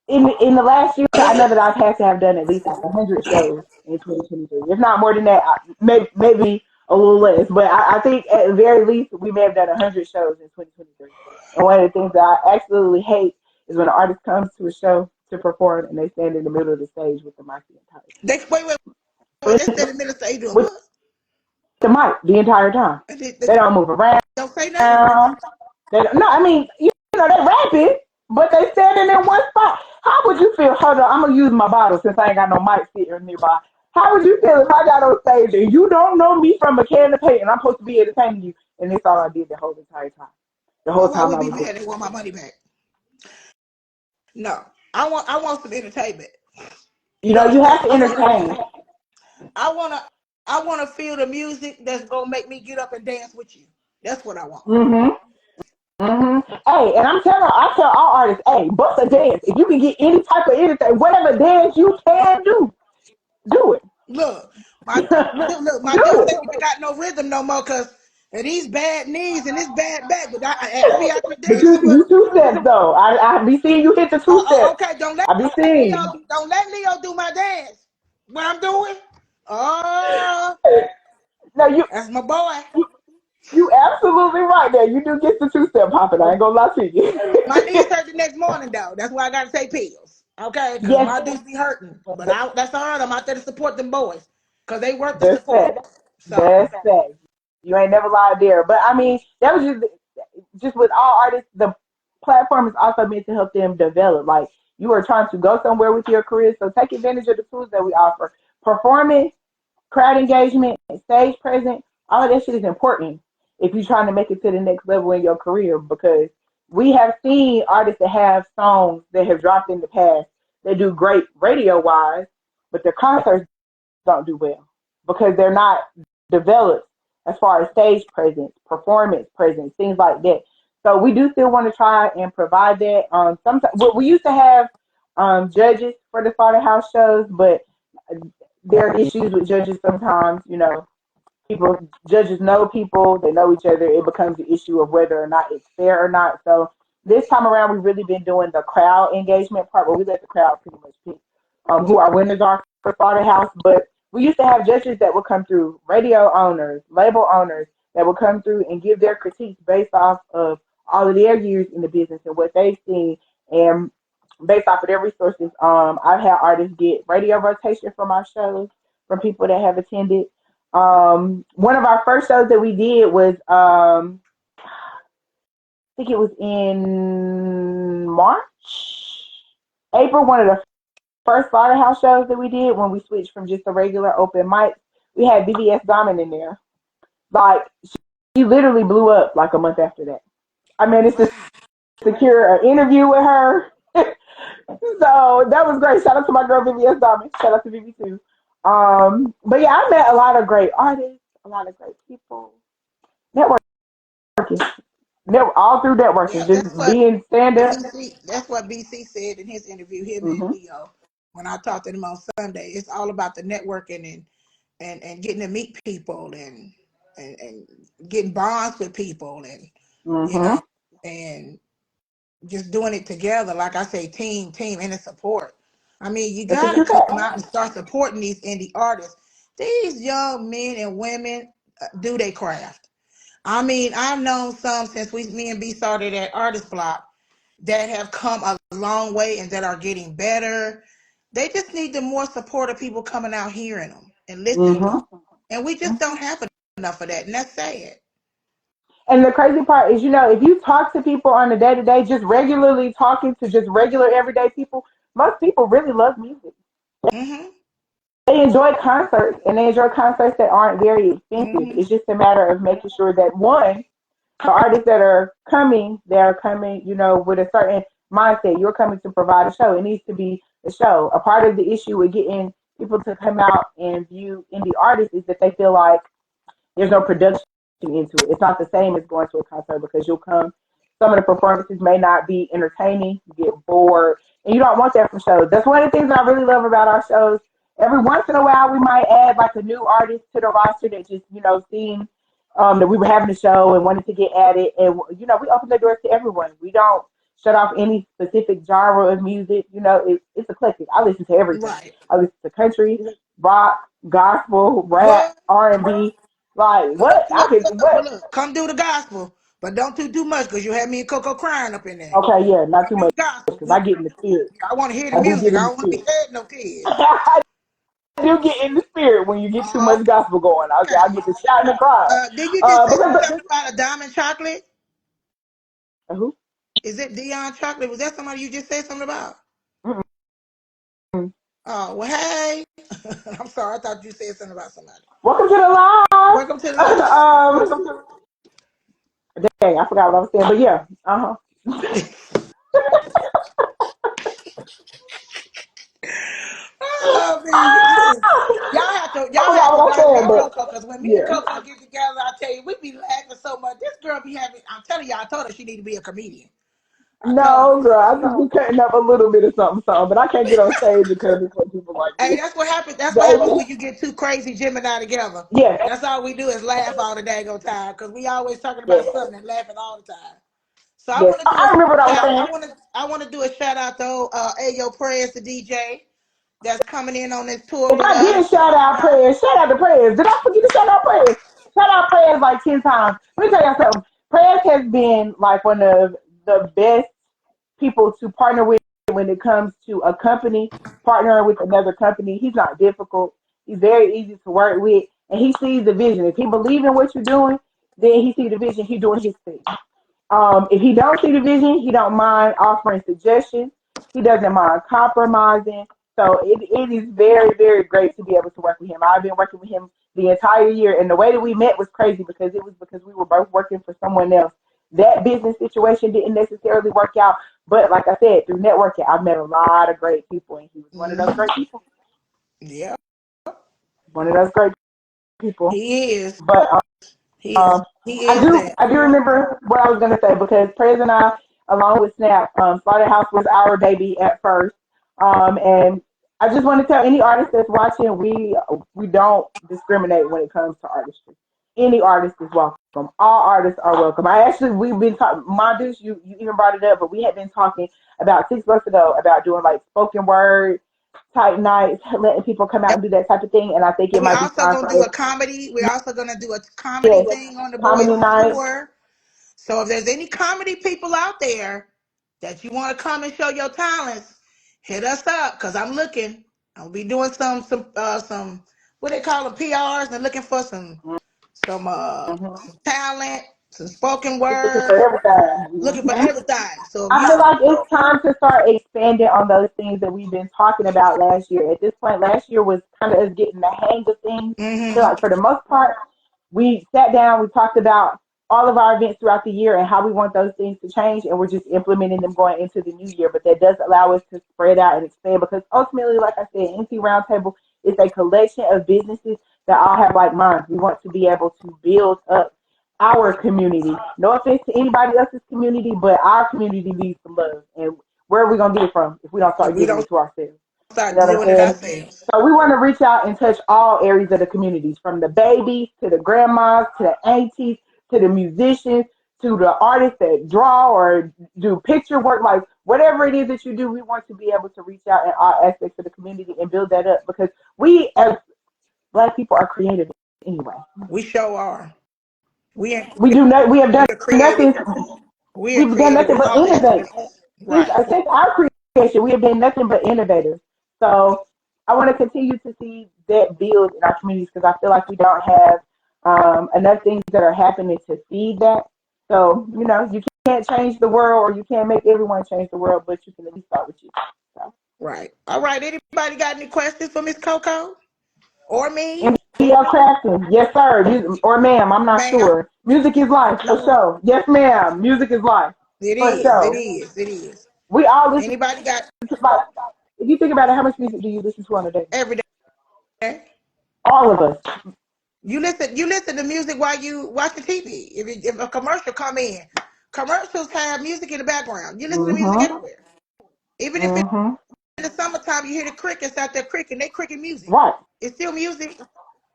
in the last year, I know that I've had to have done at least like 100 shows in 2023. If not more than that, maybe a little less. But I think at the very least, we may have done 100 shows in 2023. And one of the things that I absolutely hate is when an artist comes to a show to perform and they stand in the middle of the stage with the mic the entire They wait. They said time. the minister ain't doing With what? the mic the entire time. And They don't move around. don't say nothing. They don't, no, I mean, they rapping, but they standing in one spot. How would you feel? Hold on, I'm gonna use my bottle since I ain't got no mic sitting nearby. How would you feel if I got on stage and you don't know me from a can of paint and I'm supposed to be entertaining you and that's all I did the whole entire time? The whole Oh, I time would I be was there. mad. They want my money back. No, I want some entertainment. You have to I want entertain. I wanna I wanna feel the music that's gonna make me get up and dance with you. That's what I want. Mm-hmm. Mm-hmm. Hey, and I tell all artists, hey, bust a dance. If you can get any type of anything, whatever dance you can do it. Look, my dude Do ain't even got no rhythm no more because of these bad knees and this bad back. But I be out there But dancing with you him. two steps though. I be seeing you hit the two steps. Okay, I be seeing. Don't let Leo do my dance. What I'm doing? Oh, No, you that's my boy. you you absolutely right there. You do get the two step popping. I ain't gonna lie to My knees you. hurt the next morning though. That's why I gotta take pills. Okay, because Yes, my knees be hurting. But that's all right. I'm out there to support them boys because they worth the that's support. that. So That's that. You ain't never lied there. But I mean, that was just with all artists. The platform is also meant to help them develop. Like you are trying to go somewhere with your career, so take advantage of the tools that we offer. Performance, crowd engagement, stage presence, all of that shit is important if you're trying to make it to the next level in your career because we have seen artists that have songs that have dropped in the past that do great radio wise, but their concerts don't do well because they're not developed as far as stage presence, performance presence, things like that. So we do still want to try and provide that. Sometimes we used to have judges for the slaughterhouse shows, but there are issues with judges sometimes. People judges know people, they know each other. It becomes the issue of whether or not it's fair or not. So this time around, we've really been doing the crowd engagement part, where we let the crowd pretty much pick who our winners are for Slaughterhouse. But we used to have judges that would come through, radio owners, label owners that would come through and give their critiques based off of all of their years in the business and what they've seen, and based off of their resources. I've had artists get radio rotation from our shows from people that have attended. One of our first shows that we did was I think it was in March, April. One of the first slaughterhouse shows that we did when we switched from just a regular open mic. We had BBS Diamond in there. Like she literally blew up like a month after that. I managed to Wow. secure an interview with her. So that was great. Shout out to my girl BBS Diamond. Shout out to BB too. But yeah, I met a lot of great artists, a lot of great people. Networking, all through networking, Yeah, just being stand up. That's what BC said in his interview, him and Hmm. Leo. When I talked to him on Sunday, it's all about the networking and getting to meet people and getting bonds with people and you Hmm. know and just doing it together. Like I say, team, and the support. I mean, you That's what gotta you come said. out and start supporting these indie artists. These young men and women do their craft. I mean, I've known some since me and B started at Artist Block that have come a long way and that are getting better. They just need the more support of people coming out hearing them and listening to them. Hmm. And we just don't have enough of that. And that's sad. And the crazy part is, if you talk to people on a day to day, just regularly talking to just regular everyday people, most people really love music. Mm-hmm. They enjoy concerts, and they enjoy concerts that aren't very expensive. Mm-hmm. It's just a matter of making sure that, one, the artists that are coming, they're coming, with a certain mindset. You're coming to provide a show. It needs to be a show. A part of the issue with getting people to come out and view indie artists is that they feel like there's no production into it. It's not the same as going to a concert, because you'll come. Some of the performances may not be entertaining. You get bored, and you don't want that from shows. That's one of the things I really love about our shows. Every once in a while, we might add like a new artist to the roster that just seeing that we were having a show and wanted to get added, and we open the doors to everyone. We don't shut off any specific genre of music. It's eclectic. I listen to everything. Right. I listen to country, rock, gospel, rap, What? R&B. Like what? I could But what? look, come do the gospel, but don't do too much because you had me and Coco crying up in there. Okay, yeah, not Come too do much, the gospel. because I get in the spirit. I want to hear the I do music. get I in the don't want to be spirit. hearing no kids. I do get in the spirit when you get too much gospel going. I Okay. get to shout and cry. Did you just say Because something about a diamond chocolate? who? Is it Dion Chocolate? Was that somebody you just said something about? Mm-mm. Oh, well, hey. I'm sorry. I thought you said something about somebody. Welcome to the live. Welcome to the live. Dang, I forgot what I was saying, but yeah, I mean, listen, I y'all have forgot to what I watch said, that but Coco because when me and yeah. Coco get together, I tell you, we be laughing so much. This girl be having. I'm telling you, I told her she need to be a comedian. I told her. No, girl, I just be cutting up a little bit of something, but I can't get on stage and cut it for people like Hey, this. that's what happens. That's what happens when Baby. you get two crazy Gemini together. Yes, That's all we do is laugh all the daggone time because we always talking about yes, something and laughing all the time. So I yes. want to do a I remember what I was shout. saying. I want to do a shout out to Ayo Prayers, the DJ that's coming in on this tour If with I us. didn't shout out to prayers. Did I forget to shout out prayers? Shout out prayers like 10 times. Let me tell you something. Prayers has been like one of the best people to partner with when it comes to a company partnering with another company. He's not difficult. He's very easy to work with, and he sees the vision. If he believes in what you're doing, then he sees the vision. He's doing his thing. If he don't see the vision, he don't mind offering suggestions. He doesn't mind compromising. So it is very, very great to be able to work with him. I've been working with him the entire year, and the way that we met was crazy because it was because we were both working for someone else. That business situation didn't necessarily work out, but like I said, through networking, I've met a lot of great people, and he was one of those great Hmm. people. Yeah, One of those great people. he is. But He is. He is that. I do remember what I was going to say because Prez and I, along with Snap, Slaughterhouse was our baby at first. And I just want to tell any artist that's watching, we don't discriminate when it comes to artistry. Any artist is welcome. All artists are welcome. We've been talking, Mondes, you even brought it up, but we had been talking about 6 months ago about doing like spoken word type nights, letting people come out and do that type of thing. And I think it And we might be also time gonna for do us. a comedy. We're also gonna do a comedy Yes, thing on the comedy boys' night. tour. So if there's any comedy people out there that you want to come and show your talents, hit us up because I'm looking. I'll be doing some what they call them PRs and looking for Mm-hmm. some talent, some spoken Just looking for word, everything. looking for Hmm. everything. So if I feel y'all, like it's time to start expanding on those things that we've been talking about last year. At this point, last year was kind of us getting the hang of things. I feel like mm-hmm, for the most part, we sat down, we talked about all of our events throughout the year and how we want those things to change, and we're just implementing them going into the new year. But that does allow us to spread out and expand because ultimately, like I said, NC Roundtable is a collection of businesses that all have like minds. We want to be able to build up our community. No offense to anybody else's community, but our community needs some love. And where are we gonna get it from if we don't if start we giving don't it to ourselves? You start know what I'm doing it saying? ourselves, So we want to reach out and touch all areas of the communities, from the babies to the grandmas to the aunties to the musicians to the artists that draw or do picture work, like whatever it is that you do, we want to be able to reach out in all aspects of the community and build that up because we as Black people are creative anyway. we sure are. We are, We have done we are nothing. creative. We are We've done creative nothing in but all innovate. aspects. Right. Since our creation, we have been nothing but innovators. So I want to continue to see that build in our communities because I feel like we don't have enough things that are happening to feed that. So, you can't change the world or you can't make everyone change the world, but you can at least start with you. So, Right. All right. Anybody got any questions for Miss Coco or me, MDL Crafton, yes, sir. Or ma'am, I'm not ma'am? sure. Music is life, for sure. Yes, ma'am. Music is life, It for is. It sure. is. It is. We all listen Anybody got to, like, if you think about it, how much music do you listen to on a day? every day? All of us. You listen. You listen to music while you watching TV. If a commercial come in, commercials have music in the background. You listen to music Mm-hmm. everywhere. Even if it's Mm-hmm. in the summertime, you hear the crickets out there cricking. They cricking music. Right. It's still music.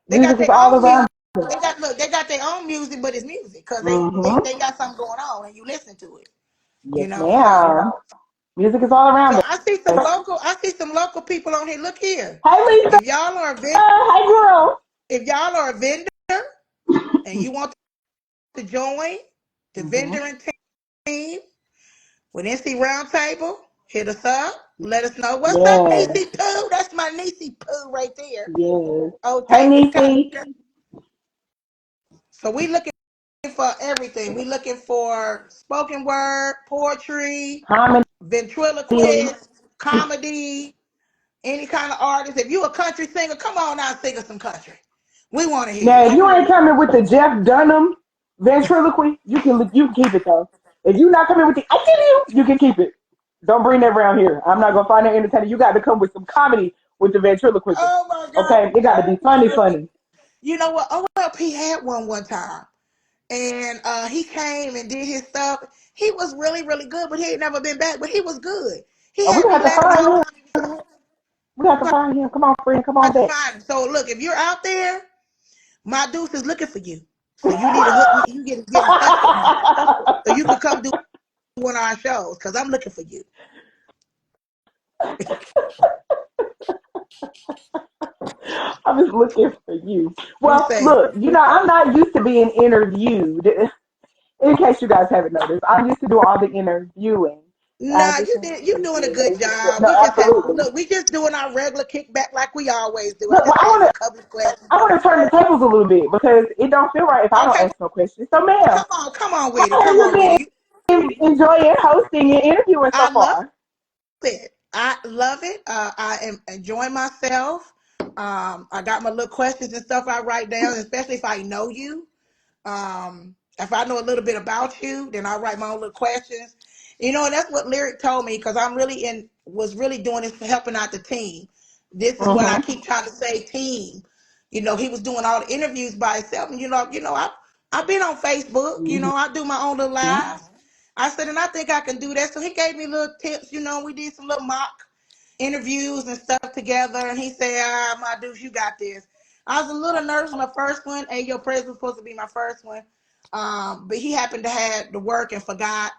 They got Music is their all own music. around us. They got look. They got their own music, but it's music because Mm-hmm. they got something going on, and you listen to it. You Yes, know. ma'am. Music is all around So us. I see some local people on here. Look here. Hey, Lisa. If y'all are a vendor, Hey, girl. if y'all are a vendor and you want to join the Mm-hmm. vendor and team with NC Roundtable, hit us up. Let us know what's up, Yes. Niecy Pooh. That's my Niecy Pooh right there. Yes. Hey, Okay, Miss Cox. Niecy. So we looking for everything. We looking for spoken word, poetry, Comedy. ventriloquist, comedy, any kind of artist. If you a country singer, come on out and sing us some country. We want to hear Now, it. if you ain't coming with the Jeff Dunham ventriloquy, you can keep it though. If you're not coming with the I give you can keep it. Don't bring that around here. I'm not gonna find that entertaining. You got to come with some comedy with the ventriloquism. Oh my God. Okay, it got to be funny, funny. You know what? OLP had one time. And he came and did his stuff. He was really, really good, but he ain't never been back. But he was good. He Oh, we had gonna me have to laughing the find whole him. time he was on. We have to We're find him. Come on, friend. Come gonna on have to back. find him. So look, if you're out there, my deuce is looking for you. So you need to hook me. You get in touch with me so you can come do one of our shows because I'm looking for you. I was looking for you. You Well, say, look, I'm not used to being interviewed. In case you guys haven't noticed, I'm used to doing all the interviewing. I nah, just you want did. to You be doing a here. good job. No, We just have absolutely. look. We just doing our regular kickback like we always do. I Look, well, just asked a couple of questions. I want to turn the tables a little bit because it don't feel right if I don't Okay, ask no questions. So, ma'am, come on with it. how have Come you on with it. been enjoying hosting and interviewing so I love far? it. I love it. I am enjoying myself. I got my little questions and stuff I write down, especially if I know you. If I know a little bit about you, then I write my own little questions. You know, and that's what Lyric told me because I'm really was really doing this for helping out the team. This is what I Mm-hmm. keep trying to say, team. You know, he was doing all the interviews by himself, and I I've been on Facebook, Mhm. I do my own little lives. I said, and I think I can do that. So he gave me little tips, we did some little mock interviews and stuff together. And he said, my dudes, you got this. I was a little nervous my first one. Hey, your praise was supposed to be my first one. But he happened to have the work and forgot.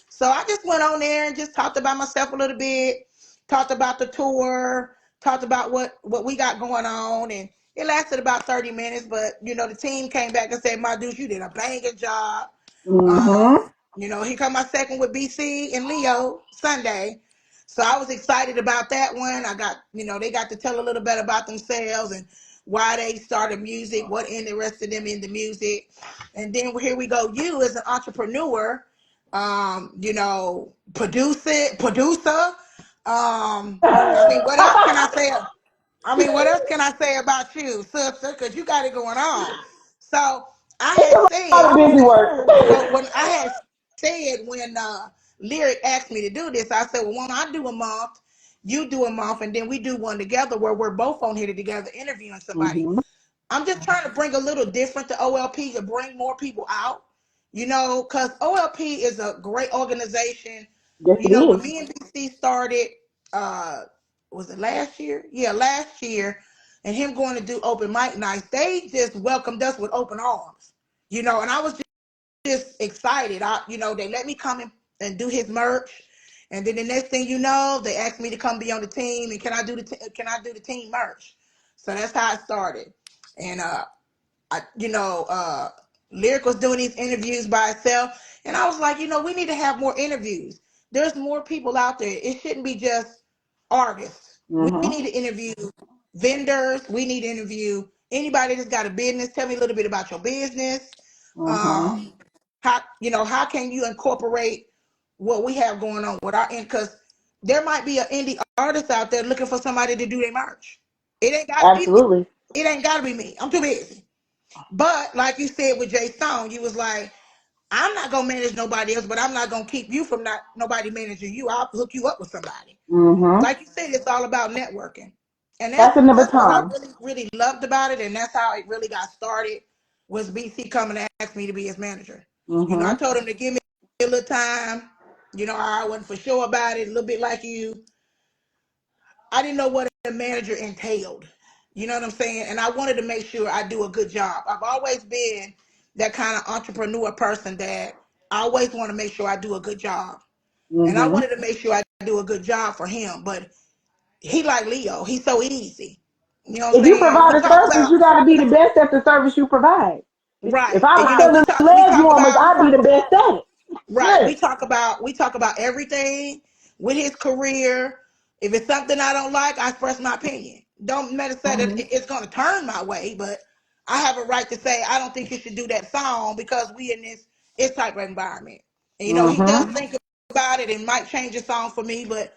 So I just went on there and just talked about myself a little bit, talked about the tour, talked about what we got going on. And it lasted about 30 minutes. But, the team came back and said, my dudes, you did a banging job. Mhm. Here come my second with BC and Leo Sunday. So I was excited about that one. I got, they got to tell a little bit about themselves and why they started music, what interested them in the music. And then here we go. You as an entrepreneur, producer. I mean, what else can I say? What else can I say about you, sister? Because you got it going on. So I It's had a lot said, of busy work. when I had said when Lyric asked me to do this, I said, well, when I do a month, you do a month, and then we do one together where we're both on here together interviewing somebody. Mhm. I'm just trying to bring a little different to OLP to bring more people out, because OLP is a great organization. Yes, it When is. me and BC started, uh, was it last year? Yeah, last year, and him going to do open mic nights, they just welcomed us with open arms, and I was just excited. They let me come in and do his merch, and then the next thing you know, they asked me to come be on the team, and can I do the team merch? So that's how I started, and I, Lyric was doing these interviews by itself, and I was like, we need to have more interviews. There's more people out there. It shouldn't be just artists. We Mhm. need to interview vendors. We need to interview anybody that's got a business. Tell me a little bit about your business. Mhm. Um, how can you incorporate what we have going on with our end? Because there might be an indie artist out there looking for somebody to do their merch. It ain't got to be me. Absolutely. It ain't got to be me. I'm too busy. But like you said with Jay Stone, you was like, I'm not gonna manage nobody else, but I'm not gonna keep you from not nobody managing you. I'll hook you up with somebody. Mhm. Like you said, it's all about networking, and that's Passing the that's what I baton. really really loved about it, and that's how it really got started. Was BC coming to ask me to be his manager? I Mhm. told him to give me a little time. I wasn't for sure about it. A little bit like you, I didn't know what a manager entailed. You know what I'm saying? And I wanted to make sure I do a good job. I've always been that kind of entrepreneur person that I always want to make sure I do a good job. And I Mhm. wanted to make sure I do a good job for him. But he like Leo. He's so easy. You know what I'm If you saying? We provide a talk service, about you got to be the best at the service you provide. If right. I And was we selling talk leg warmers, I'd be the best at it. right. Yeah. We talk about everything with his career. If it's something I don't like, I express my opinion. Don't matter say that Mhm. it's gonna turn my way, but I have a right to say I don't think you should do that song because we in this type of environment. And he does Mhm. think about it and might change the song for me, but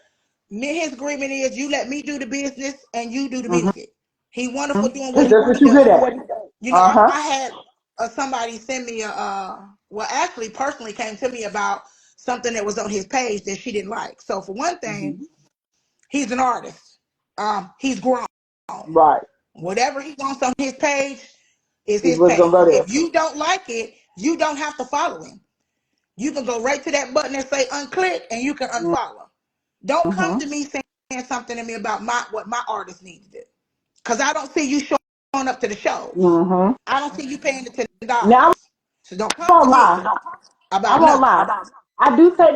his agreement is you let me do the business and you do the Mhm. music. He wonderful doing what Because that's what he you good does. at. Uh huh. I had somebody send me well, actually, personally came to me about something that was on his page that she didn't like. So for one thing, Mhm. he's an artist. He's grown. Right. Whatever he wants on his page is Is his what's gonna page. go there. If you don't like it, you don't have to follow him. You can go right to that button and say unclick, and you can unfollow. Don't come Mhm. to me saying something to me about what my artist needs to do, because I don't see you showing up to the shows. Mhm. I don't see you paying the Now $10. So don't I come to won't me lie. I about won't nothing. lie. I do take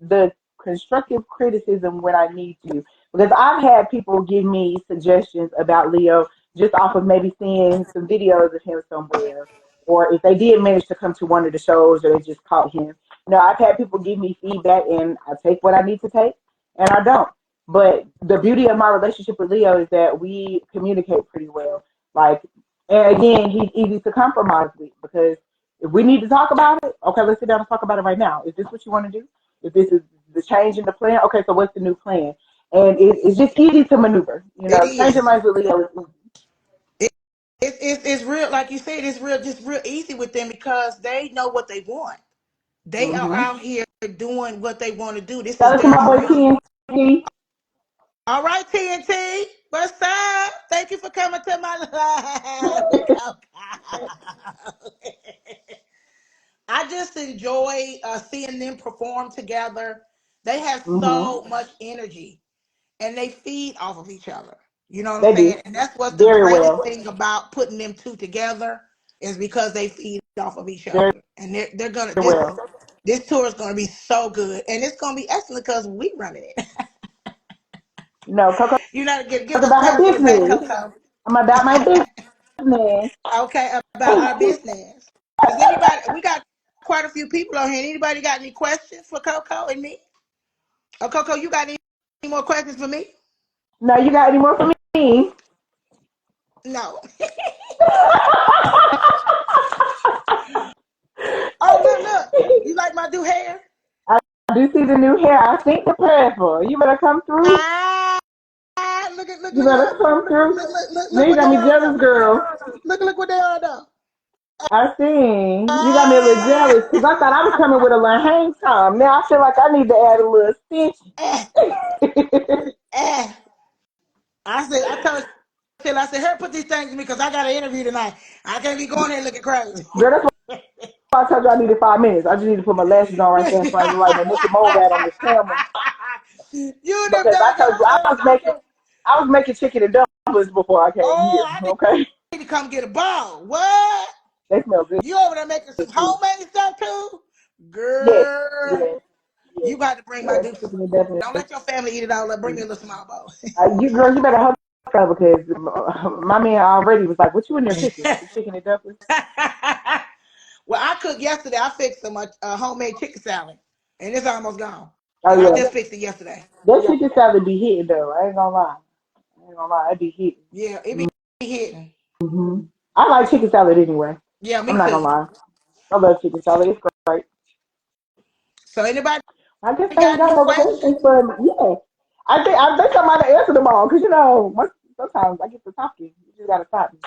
the constructive criticism when I need to because I've had people give me suggestions about Leo just off of maybe seeing some videos of him somewhere, or if they did manage to come to one of the shows or they just caught him. I've had people give me feedback and I take what I need to take and I don't. But the beauty of my relationship with Leo is that we communicate pretty well. Like, and again, he's easy to compromise with because if we need to talk about it, okay, let's sit down and talk about it right now. Is this what you want to do? If this is the change in the plan, okay, so what's the new plan? And it's just easy to maneuver. It Changing is. minds with Leo is easy. It, it's real, like you said, it's real, just real easy with them because they know what they want. They are Mm-hmm. out here doing what they want to do. This is Shout out to their my boy dream. TNT. All right, TNT. What's up? Thank you for coming to my live. I just enjoy seeing them perform together. They have Hmm. so much energy and they feed off of each other. You know what I'm They saying? do And that's what's the very greatest well. thing about putting them two together is because they feed off of each Very other. And they're gonna well. this tour is gonna be so good. And it's gonna be excellent because we running it. No, Coco You know, give us about her credit for the back, business. Coco. I'm about my business. Okay, about our business. Does anybody? We got quite a few people on here. Anybody got any questions for Coco and me? Oh, Coco, you got any more questions for me? No, you got any more for me? No. Oh, look. You like my new hair? I do see the new hair. I think the purple. You better come through. Ah, You better come through. Now look you what got they me are jealous, though. girl. Look what they are though. I see. You got me a little Ah, jealous because I thought I was coming with a little hang time. Now I feel like I need to add a little extension. eh, eh. I told Sheila, I said, her put these things to me because I got an interview tonight. I can't be going here looking crazy. Girl, that's why I told you I needed 5 minutes. I just need to put my lashes on right there so I can write no Nicky Mole rat on this camera. You them Because I done told you I was making chicken and dumplings before I came oh, here. I Okay, need to come get a ball. What? they smell good You over there making some too. homemade stuff too? Yes, Girl, yes, yes, you got to bring my yes. dukes. Chicken and dumplings. Don't let your family eat it all up. Bring me a little small bowl. You girl, you better hug her because my man already was like, "What you in there cooking? Some chicken and dumplings?" Well, I cooked yesterday. I fixed some homemade chicken salad, and it's almost gone. Oh And I yeah, just fixed it yesterday. that chicken salad be hitting though. I ain't gonna lie. I ain't gonna lie, it be hitting. Yeah, it be hitting. Hmm. I like chicken salad anyway. Yeah, I'm me not gonna too. lie. I love chicken salad. It's great. So anybody I guess I ain't got got any no questions, questions? but yeah, I think I might have answered them all because sometimes I get to talking. You just gotta stop me.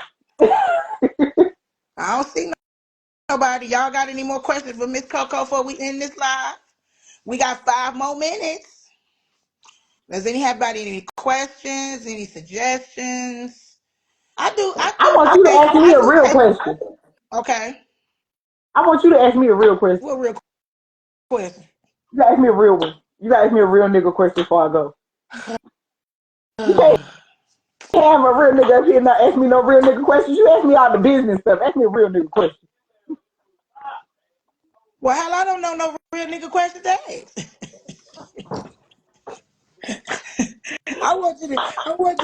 I don't see nobody. Y'all got any more questions for Miss Coco before we end this live? We got 5 more minutes. Does anybody any questions? Any suggestions? I do. I I do want you to take. ask me I a do real take. question. Okay. I want you to ask me a real question. What real question? You gotta ask me a real one. You gotta ask me a real nigga question before I go. You can't have a real nigga up here and not ask me no real nigga questions. You ask me all the business stuff. Ask me a real nigga question. Well, hell, I don't know no real nigga question to ask. I want you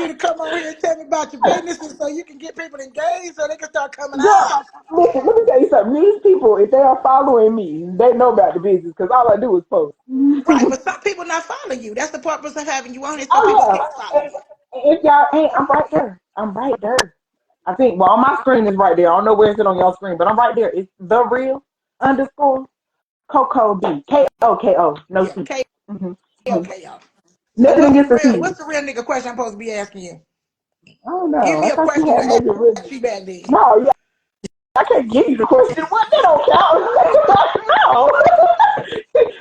to come on here and tell me about your businesses so you can get people engaged so they can start coming Girl, out. listen, let me tell you something. These people, if they are following me, they know about the business because all I do is post. Right, but some people not following you. That's the purpose of having you on here so people Oh can yeah. follow you. If y'all ain't, I'm right there. I'm right there. I think well on my screen is right there. I don't know where it's on y'all screen, but I'm right there. It's the real underscore Koko B. Koko. No Yeah, C. K Mm-hmm. Mm-hmm. okay, y'all. So Nothing against the what's C. the real nigga question I'm supposed to be asking you? I don't Give know. me I a thought you question to had maybe ask really. you back then. No, yeah, I can't give you the question. What that don't count? No.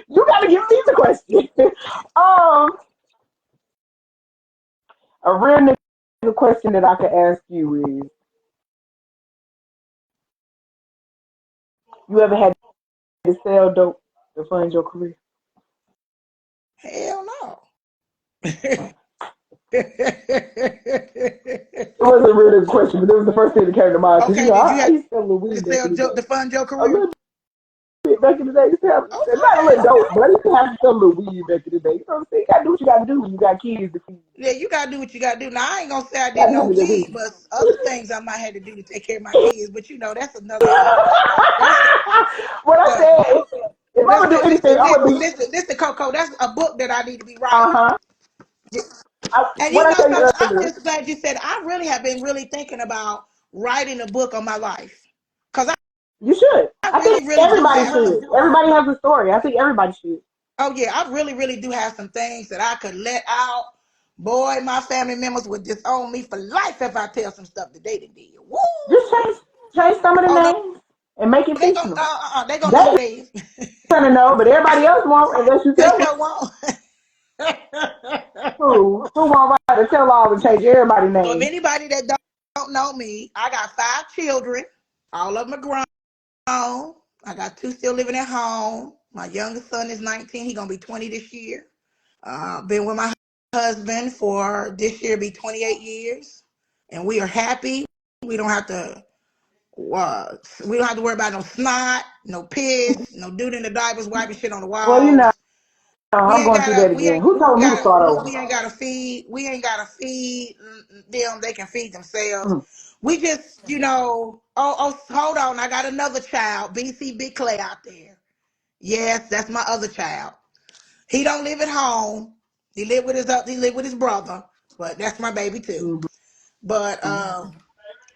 You gotta give me the question. Um a real nigga question that I could ask you is you ever had to sell dope to fund your career? Hell no. It wasn't a real question, but it was the first thing that came to mind because Okay, did you I have used to sell a little to weed back sell in the day. to fund your A career? little bit back in the day. Used to have, not a little Okay. dope, but I used to have to sell a little weed back in the day. You know what I'm saying? You gotta do what you gotta do when you got kids to feed. Yeah, you gotta do what you gotta do. Now I ain't gonna say I You did gotta no handle your weed, business. but other things I might have to do to take care of my kids. But that's another that's What I uh, said is, if I'm gonna do anything, I'm gonna be listen, Coco. That's a book that I need to be uh writing. huh. And What you I know tell you something? I'm earlier, just glad you said. I really have been really thinking about writing a book on my life because you should. I I think really, really do everybody have some. should. Everybody has a story. I think everybody should. Oh yeah, I really, really do have some things that I could let out. Boy, my family members would disown me for life if I tell some stuff that they didn't do. Just Woo! change some of the Oh no, names and make it fictional. they gonna know They who they is. gonna know, but everybody else won't unless you They tell them. sure won't. Who want right to tell all and change everybody's So if name? anybody that don't know me, I got 5 children. All of them are grown. I got 2 still living at home. My youngest son is 19. He gonna be 20 this year. Been with my husband for this year be 28 years, and we are happy. We don't have to. We don't have to worry about no snot, no piss, no dude in the diapers wiping shit on the Well, walls. We I'm ain't going through gotta. that We again. ain't Who told me to gotta. start over? We ain't gotta feed. We ain't gotta feed them. They can feed themselves. Mm, We just, hold on. I got another child, BC Big Clay out there. Yes, that's my other child. He don't live at home. He live with his brother, but that's my baby too. mhm, But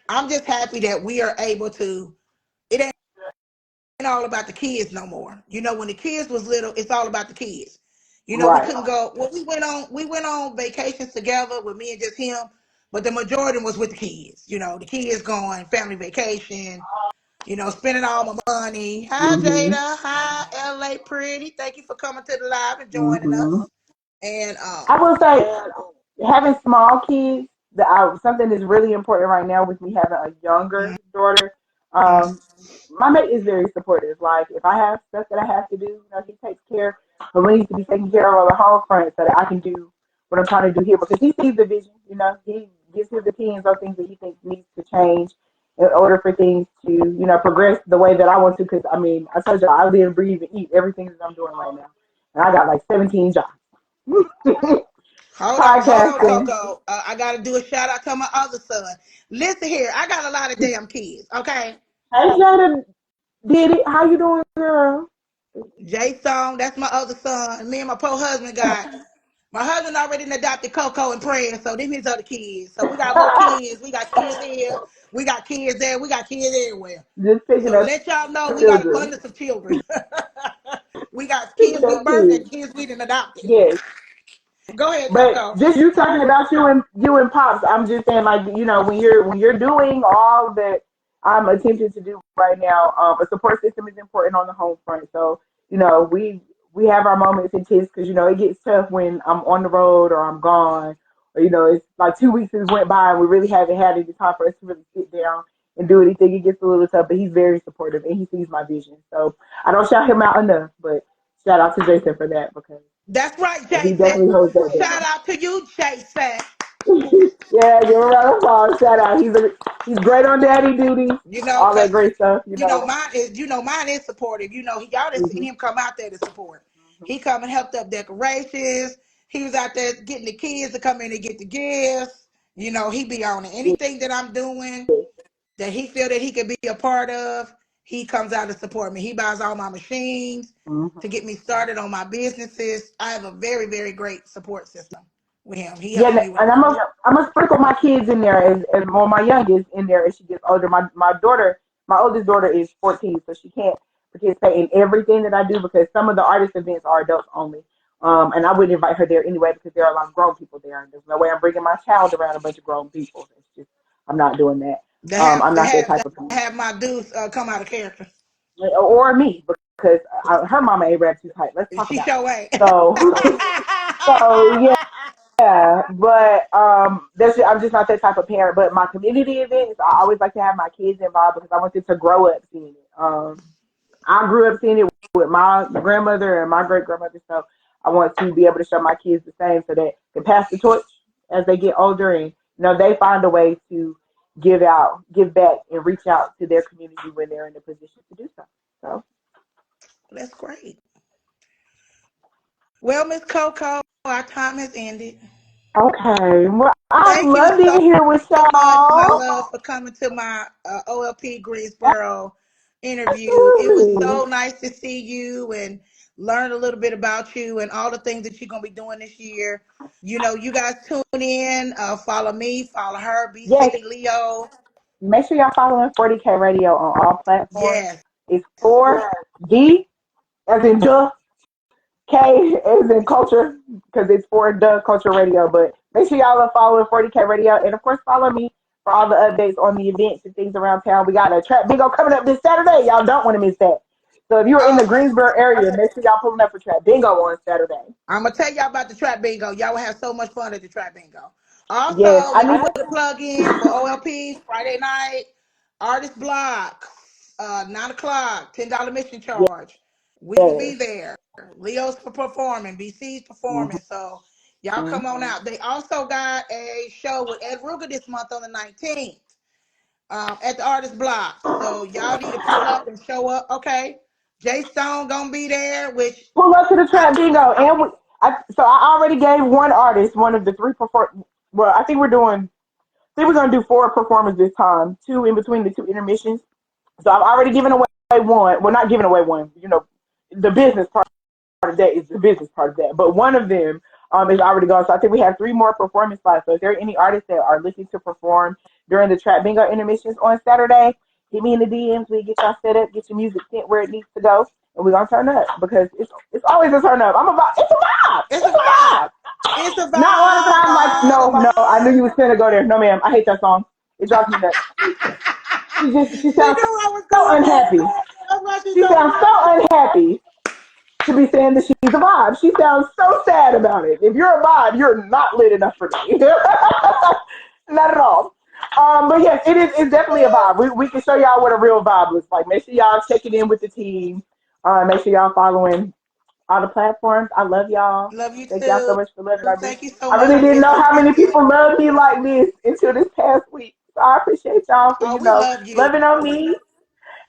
I'm just happy that we are able to. It ain't all about the kids no more. When the kids was little, it's all about the kids. We right. couldn't go. Well, we went on vacations together with me and just him, but the majority was with the kids. The kids going family vacation. Spending all my money. Hi Mhm. Jada. Hi LA Pretty. Thank you for coming to the live and joining Mhm. us. And I will say, having small kids, something that's really important right now with me having a younger daughter. Um, my mate is very supportive. Like if I have stuff that I have to do, he takes care of what needs to be taken care of on the home front, so that I can do what I'm trying to do here because he sees the vision. He gives his opinions on things that he thinks needs to change in order for things to progress the way that I want to. Because I told you I live, breathe, and eat everything that I'm doing right now, and I got like 17 jobs. hold on, Podcasting. Coco. I gotta do a shout out to my other son. Listen here, I got a lot of damn kids. Okay, Hey Jada, did it? How you doing, girl? Jay Song, that's my other son. Me and my poor husband got. My husband already adopted Coco and Prayer, so them his other kids. So we got more kids. We got kids here. We got kids there. We got kids everywhere. Just picking So up let y'all know we got children, abundance of children. We got picking kids we up birthed and kids. kids we done adopted. Yes, Go ahead, but Coco. just you talking about you and pops. I'm just saying, like when you're doing all that I'm attempting to do right now, a support system is important on the home front. So we have our moments in tears because it gets tough when I'm on the road or I'm gone, or it's like 2 weeks has went by and we really haven't had any time for us to really sit down and do anything. It gets a little tough, but he's very supportive and he sees my vision. So I don't shout him out enough, but shout out to Jason for that because That's right, he Jason. definitely holds that Shout down. out to you, Jason. Yeah, give him a round of applause. Shout out. He's great on daddy duty, all that Cause great stuff. mine is supportive. Y'all done seen Hmm. him come out there to support. He come and helped up decorations. He was out there getting the kids to come in and get the gifts. He be on it. Yeah. Anything that I'm doing that he feel that he could be a part of, he comes out to support me. He buys all my machines to Hmm. get me started on my businesses. I have a very, very great support system with him. He Yeah, helps me with and everything. I'm gonna sprinkle my kids in there as well, my youngest in there as she gets older. My daughter, my oldest daughter is 14, so she can't participate in everything that I do because some of the artist events are adults only. And I wouldn't invite her there anyway because there are a lot of grown people there, and there's no way I'm bringing my child around a bunch of grown people. It's just I'm not doing that. To have I'm to not that have type to of parent, have my dudes come out of character. or me because her mama ain't wrapped too tight. Let's talk She about it. sure ain't. So, so yeah. Yeah, but I'm just not that type of parent. But my community events, I always like to have my kids involved because I want them to grow up seeing it. I grew up seeing it with my grandmother and my great grandmother, so I want to be able to show my kids the same so that they pass the torch as they get older, and they find a way to give back, and reach out to their community when they're in a position to do so. So That's great. Well, Miss Coco, our time has ended. okay, well, I Thank you love being so here with much, my y'all. love, for coming to my OLP Greensboro interview. It was Absolutely. so nice to see you and learn a little bit about you and all the things that you're going to be doing this year. You guys tune in, follow me, follow her, Yes, BC Leo. make sure y'all following 40K Radio on all platforms. Yes. It's for D as in duh, K as in culture, because it's for the culture radio. But make sure y'all are following 40K Radio, and of course follow me for all the updates on the events and things around town. We got a trap bingo coming up this Saturday. Y'all don't want to miss that. So if you're in the Oh, Greensboro area, make sure y'all pulling up for Trap Bingo on Saturday. I'm gonna tell y'all about the trap bingo. Y'all will have so much fun at the trap bingo. Yes, Also, I let me need. put a plug in for OLP Friday night artist block, 9 o'clock, $10 admission charge. We will Yes. be there. Leo's for performing, BC's performing. So y'all Mm-hmm. come on out. They also got a show with Ed Ruger this month on the 19th, at the artist block. So y'all need to pull up and show up. Okay. Jay Stone gonna be there, which Pull up to the I, Trap Bingo, and so I already gave one artist one of the three perform. Well, I think we're doing. I think we're gonna do four performances this time, two in between the two intermissions. So I've already given away one. Well, not giving away one. The business part of that is the business part of that. But one of them is already gone. So I think we have three more performance spots. So if there are any artists that are looking to perform during the Trap Bingo intermissions on Saturday, hit me in the DMs. We get y'all set up, get your music sent where it needs to go, and we're gonna turn up because it's always a turn up. I'm about it's a vibe. it's a It's a vibe. vibe. It's a Not all the vibe time. Like all the no, I knew time. you was gonna go there. No, ma'am. I hate that song. It drives me nuts. She She sounds knew I was so going there. unhappy. That's why she She told me sounds so unhappy to be saying that she's a vibe. She sounds so sad about it. If you're a vibe, you're not lit enough for me. Not at all. But yes, it is. It's definitely a vibe. We can show y'all what a real vibe looks like. Make sure y'all checking in with the team. Make sure y'all following all the platforms. I love y'all. love you Thank y'all so too. much for loving on me. Thank you so I much really for didn't being know so how many transparent. people love me like this until this past week. So I appreciate y'all for Oh, we love you. loving on me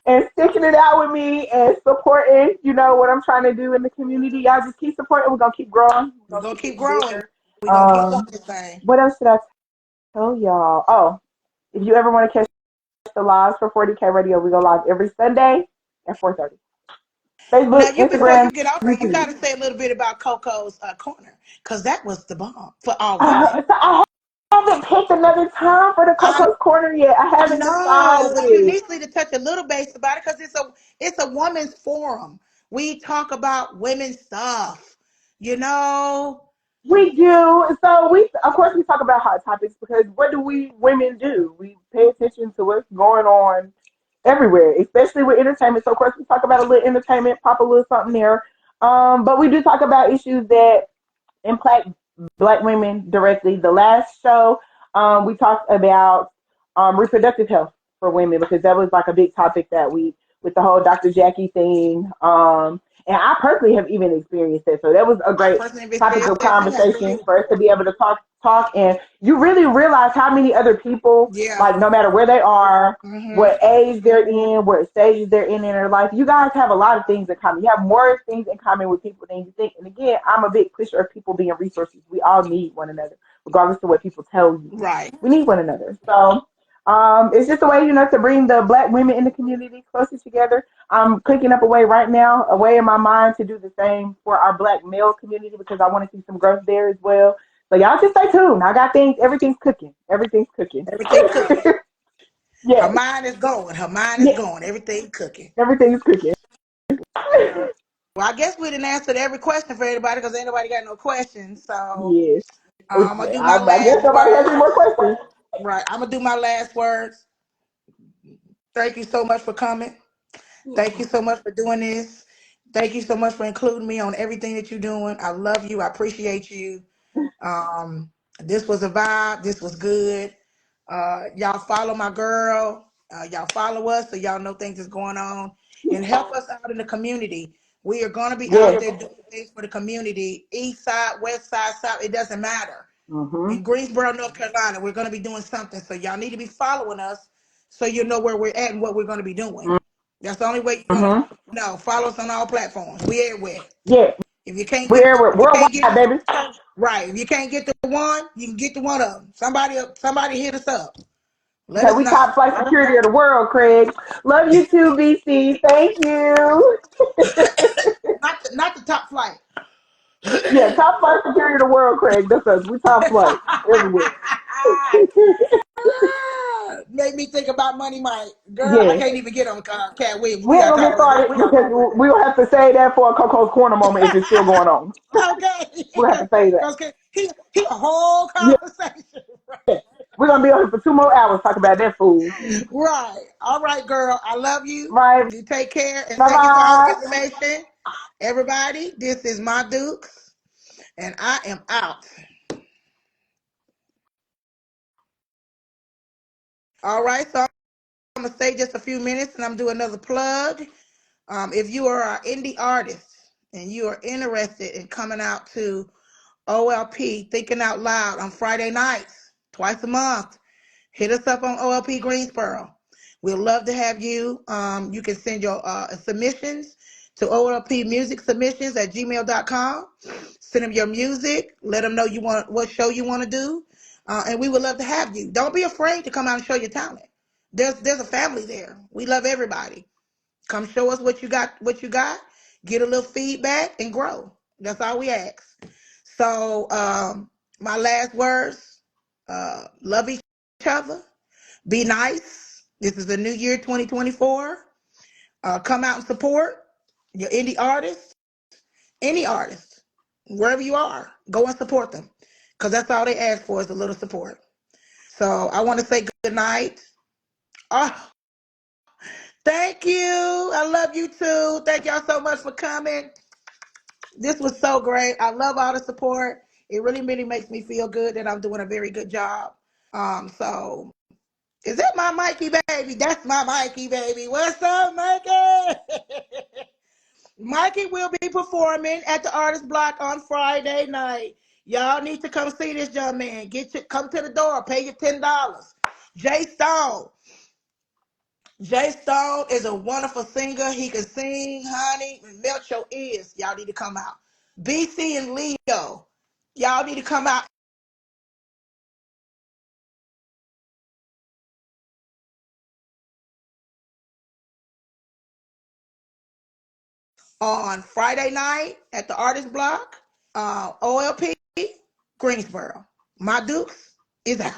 and sticking it out with me and supporting, what I'm trying to do in the community. Y'all just keep supporting. We're gonna keep growing. We're We're gonna gonna keep keep getting growing. bigger. We're gonna keep doing this thing. What else should I tell y'all? Oh, if you ever want to catch the lives for 40K Radio, we go live every Sunday at 4:30. Now, Facebook, you before you Instagram, get off here, you YouTube. got to say a little bit about Coco's corner, because that was the bomb for all women. So I haven't picked another time for the I Coco's Corner yet. I haven't know, but you decided. need to touch a little base about it because it's a women's forum. We talk about women's stuff. You know, We do. So of course, we talk about hot topics because what do we women do? We pay attention to what's going on everywhere, especially with entertainment. So of course, we talk about a little entertainment, pop a little something there. But we do talk about issues that impact Black women directly. The last show, we talked about reproductive health for women because that was like a big topic that week with the whole Dr. Jackie thing. And I personally have even experienced it. So that was a I great personally have topic experienced of that too. conversation for us to be able to talk, and you really realize how many other people, Yeah. like no matter where they are, Hmm. what age they're in, what stages they're in their life, you guys have a lot of things in common. You have more things in common with people than you think. And again, I'm a big pusher of people being resources. We all need one another, regardless of what people tell you. Right. We need one another. So it's just a way, to bring the Black women in the community closer together. I'm cooking up a way right now, a way in my mind to do the same for our Black male community because I want to see some growth there as well. So y'all just stay tuned. I got things. Everything's cooking. Everything's cooking. Everything cooking. Her Yes. mind is going. Her mind is Yes. going. Everything cooking. Everything's cooking. Well, I guess we didn't answer every question for everybody because ain't nobody got no questions. So Yes. I'm gonna do my I guess last nobody has any more words. questions. Right. I'm gonna do my last words. Thank you so much for coming. Thank you so much for doing this. Thank you so much for including me on everything that you're doing. I love you. I appreciate you. Um, this was a vibe. This was good. Y'all follow my girl. Y'all follow us so y'all know things is going on and help us out in the community. We are going to be out Yes. there doing things for the community, east side, west side, south. It doesn't matter. Mhm. In Greensboro, North Carolina, we're going to be doing something. So y'all need to be following us so you know where we're at and what we're going to be doing. That's the only way you're going to Mhm. know. Follow us on all platforms. We everywhere. Yeah. If you can't get, We're if you worldwide, can't get baby. right, if you can't get the one, you can get the one of them. Somebody hit us up. Let Okay, us we know. top flight security of the world, Craig. Love you too, BC. Thank you. Not the top flight. Yeah, top flight security of the world, Craig. That's us. We top flight everywhere. Made me think about Money Mike. Girl, I Yes. can't even get on Cat Williams. We We ain't gotta gonna talk get about started because we'll have to say that for a Coco's Corner moment if it's still going on. that. Okay. We'll have to say that. Because he a whole Yeah. conversation. Right? We're gonna be on here for 2 more hours talking about that food. Right. All right, girl. I love you. Right. You take care and Bye thank you for all the bye. information. Everybody, this is my Dukes, and I am out. All right, so I'm gonna stay just a few minutes and I'm doing another plug. If you are an indie artist and you are interested in coming out to OLP Thinking Out Loud on Friday nights, twice a month, hit us up on OLP Greensboro. We'd love to have you. You can send your submissions to OLP Music Submissions at gmail.com. Send them your music. Let them know you want what show you want to do, and we would love to have you. Don't be afraid to come out and show your talent. There's a family there. We love everybody. Come show us what you got. What you got. Get a little feedback and grow. That's all we ask. So my last words: love each other. Be nice. This is the new year 2024. Come out and support your indie artists, any artist, wherever you are. Go and support them because that's all they ask for is a little support. So I want to say good night. Oh, thank you. I love you too. Thank y'all so much for coming. This was so great. I love all the support. It really, really makes me feel good that I'm doing a very good job. So is that my Mikey baby? That's my Mikey baby. What's up, Mikey? Mikey will be performing at the Artist Block on Friday night. Y'all need to come see this young man. Come to the door. Pay your $10. Jay Stone. Jay Stone is a wonderful singer. He can sing, honey, and melt your ears. Y'all need to come out. BC and Leo. Y'all need to come out on Friday night at the Artist Block. OLP Greensboro. My Dukes is out.